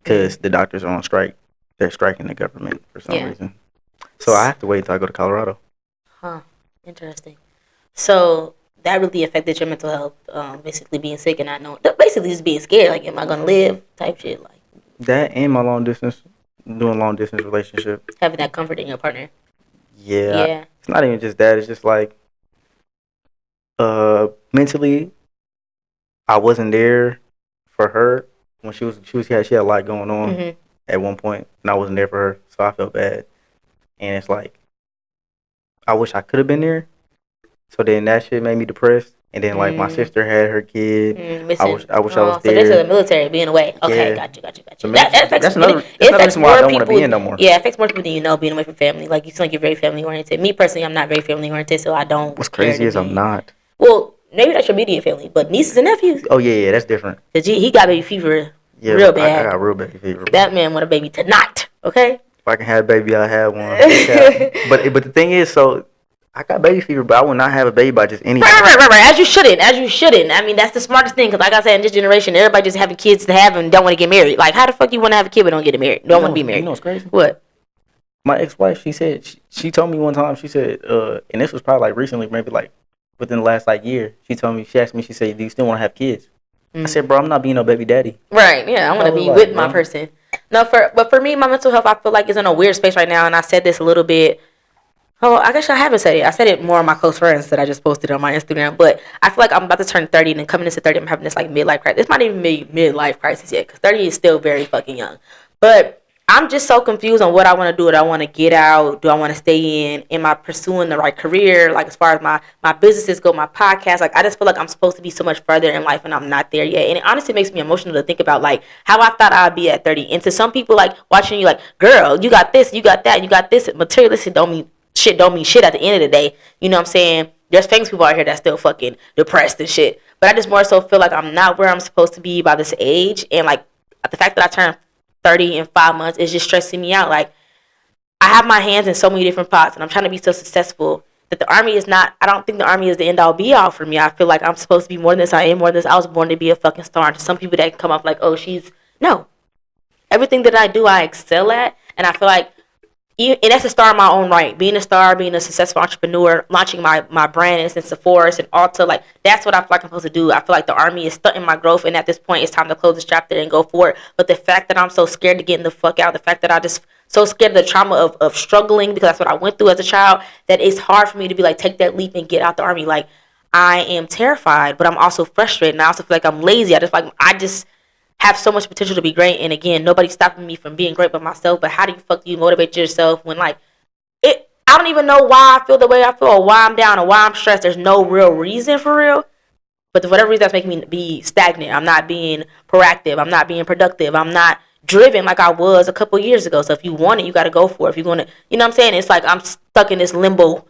because the doctors are on strike. They're striking the government for some reason. So I have to wait until I go to Colorado. Huh. Interesting. So that really affected your mental health, basically being sick and not knowing, basically just being scared, like, am I gonna live type shit, like that, and my long distance relationship, having that comfort in your partner. Yeah. It's not even just that. It's just like mentally, I wasn't there for her when she had a lot going on at one point, and I wasn't there for her, so I felt bad. And it's like I wish I could have been there. So then that shit made me depressed. And then like my sister had her kid. I wish I was there. So this is the military being away. Okay, Yeah. got you. That's another reason why I don't want to be in no more. Yeah, it affects more people than you know, being away from family. Like, you seem like you're very family oriented. Me personally, I'm not very family oriented, so I don't. What's crazy is I'm not. Well, maybe that's your immediate family, but nieces and nephews. Oh yeah, that's different. He got baby fever real bad. I got real baby fever. That man want a baby tonight. Okay. If I can have a baby, I'll have one. But the thing is, so I got baby fever, but I will not have a baby by just any. Right. As you shouldn't. I mean, that's the smartest thing. Because like I said, in this generation, everybody just having kids to have and don't want to get married. Like, how the fuck you want to have a kid but don't get married? Don't want to be married. You know what's crazy? What? My ex-wife, she said, she told me one time, she said, and this was probably like recently, maybe like within the last like year, she asked me, she said, do you still want to have kids? I said, bro, I'm not being no baby daddy. Right, yeah, I want to be with my person. No, but for me, my mental health, I feel like is in a weird space right now, and I said this a little bit Oh, I guess I haven't said it. I said it more on my close friends that I just posted on my Instagram. But I feel like I'm about to turn 30, and then coming into 30, I'm having this like midlife crisis. It's not even midlife crisis yet, because 30 is still very fucking young. But I'm just so confused on what I want to do. Do I want to get out? Do I want to stay in? Am I pursuing the right career? Like as far as my businesses go, my podcast. Like I just feel like I'm supposed to be so much further in life, and I'm not there yet. And it honestly makes me emotional to think about like how I thought I'd be at 30. And to some people, like watching you, like, girl, you got this, you got that, you got this. Materialistic don't mean shit at the end of the day. You know what I'm saying? There's famous people out here that's still fucking depressed and shit. But I just more so feel like I'm not where I'm supposed to be by this age. And like the fact that I turned 30 in 5 months is just stressing me out. Like I have my hands in so many different pots and I'm trying to be so successful that the army is not, I don't think the army is the end all be all for me. I feel like I'm supposed to be more than this. I am more than this. I was born to be a fucking star. And to some people that can come off like, oh, no. Everything that I do, I excel at. And I feel like, and that's a star in my own right. Being a star, being a successful entrepreneur, launching my brand in Sephora and Ulta, like that's what I feel like I'm supposed to do. I feel like the army is stunting my growth, and at this point, it's time to close this chapter and go forward. But the fact that I'm so scared to getting the fuck out, the fact that I just so scared of the trauma of struggling because that's what I went through as a child, that it's hard for me to be like take that leap and get out the army. Like I am terrified, but I'm also frustrated, and I also feel like I'm lazy. I just have so much potential to be great, and again, nobody's stopping me from being great but myself. But how do you motivate yourself when like it? I don't even know why I feel the way I feel, or why I'm down, or why I'm stressed. There's no real reason for real. But for whatever reason, that's making me be stagnant. I'm not being proactive. I'm not being productive. I'm not driven like I was a couple years ago. So if you want it, you got to go for it. If you want to, you know what I'm saying? It's like I'm stuck in this limbo.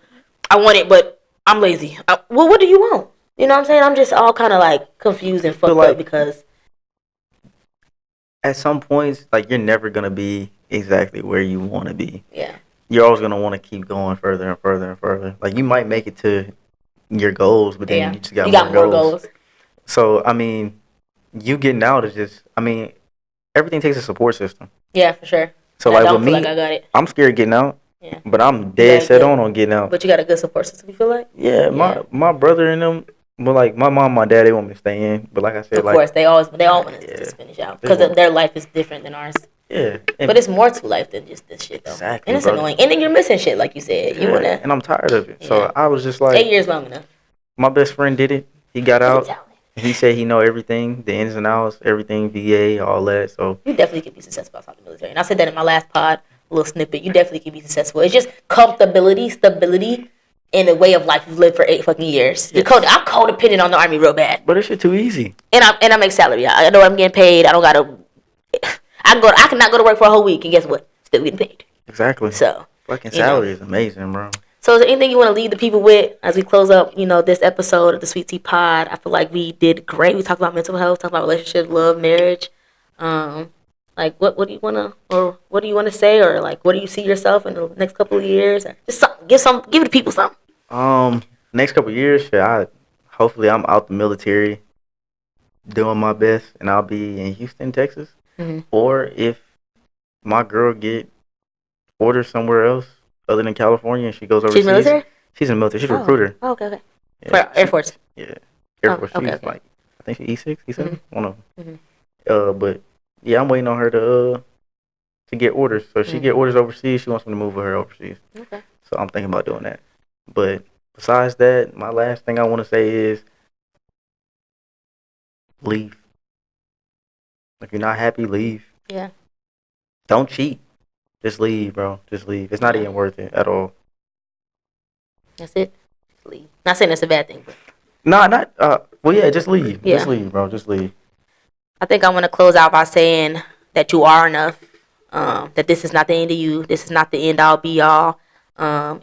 I want it, but I'm lazy. Well, what do you want? You know what I'm saying? I'm just all kind of like confused and fucked up because at some points, like you're never gonna be exactly where you want to be. Yeah. You're always gonna want to keep going further and further and further. Like you might make it to your goals, but then you just got more goals. So I mean, you getting out is just. I mean, everything takes a support system. Yeah, for sure. So like with me, like I got it. I'm scared getting out. Yeah. But I'm dead set on getting out. But you got a good support system. You feel like? Yeah, my brother and them. But like my mom, my dad, they want me to stay in. But like I said, of course they all want us to just finish out because their life is different than ours. Yeah, but it's more to life than just this shit though. Exactly, and it's annoying. And then you're missing shit like you said. You wanna, and I'm tired of it. So I was just like, 8 years long enough. My best friend did it. He got out. He said he know everything, the ins and outs, everything, VA, all that. So you definitely can be successful outside the military. And I said that in my last pod, a little snippet. You definitely can be successful. It's just comfortability, stability, and the way of life you've lived for 8 fucking years. Yes. I'm codependent on the army real bad. But it's shit too easy. And I make salary. I know I'm getting paid. I don't gotta. I cannot go to work for a whole week and guess what? Still getting paid. Exactly. So fucking salary is amazing, bro. So is there anything you want to leave the people with as we close up, this episode of the Sweet Tea Pod? I feel like we did great. We talked about mental health, talked about relationships, love, marriage. Like what do you wanna say, or like what do you see yourself in the next couple of years? Or just give the people something. Next couple of years, hopefully I'm out the military, doing my best, and I'll be in Houston, Texas. Mm-hmm. Or if my girl get ordered somewhere else other than California and she goes overseas. She's military? She's in the military. She's a recruiter. Oh, okay. Yeah, for Air Force? Yeah. Air Force. She's like, I think she's E6, E7, mm-hmm. One of them. Mm-hmm. But yeah, I'm waiting on her to get orders. So if she get orders overseas, she wants me to move with her overseas. Okay. So I'm thinking about doing that. But besides that, my last thing I want to say is leave. If you're not happy, leave. Yeah. Don't cheat. Just leave, bro. Just leave. It's not even worth it at all. That's it. Just leave. Not saying that's a bad thing, but just leave. Yeah. Just leave, bro. Just leave. I think I want to close out by saying that you are enough. That this is not the end of you. This is not the end all be all.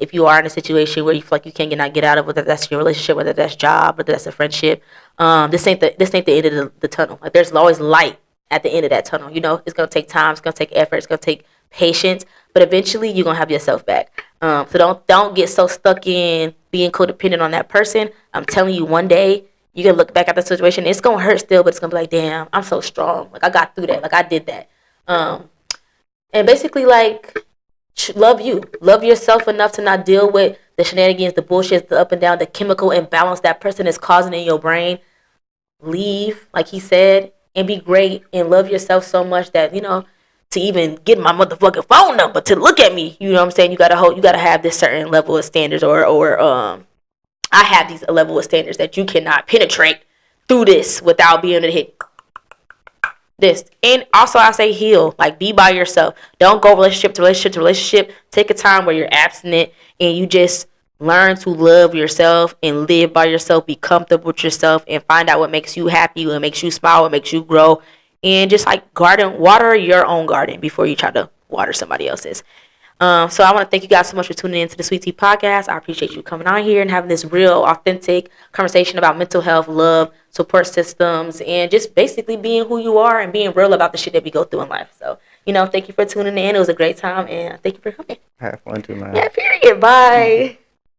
If you are in a situation where you feel like you can't get out of, whether that's your relationship, whether that's job, whether that's a friendship, this ain't the end of the tunnel. Like there's always light at the end of that tunnel. It's gonna take time. It's gonna take effort. It's gonna take patience. But eventually, you're gonna have yourself back. So don't get so stuck in being codependent on that person. I'm telling you, one day you're gonna look back at the situation. It's gonna hurt still, but it's gonna be like, damn, I'm so strong. Like I got through that. Like I did that. And basically, like, love you. Love yourself enough to not deal with the shenanigans, the bullshit, the up and down, the chemical imbalance that person is causing in your brain. Leave, like he said, and be great and love yourself so much that, to even get my motherfucking phone number to look at me. You know what I'm saying? You gotta have this certain level of standards, or I have these level of standards that you cannot penetrate through this without being able to hit this. And also I say heal. Like, be by yourself. Don't go relationship to relationship to relationship. Take a time where you're abstinent and you just learn to love yourself and live by yourself. Be comfortable with yourself and find out what makes you happy, what makes you smile, what makes you grow. And just like water your own garden before you try to water somebody else's. So I want to thank you guys so much for tuning in to the Sweet Tea Podcast. I appreciate you coming on here and having this real, authentic conversation about mental health, love, support systems, and just basically being who you are and being real about the shit that we go through in life. So, thank you for tuning in. It was a great time, and thank you for coming. Have fun too, man. Yeah, period. Bye.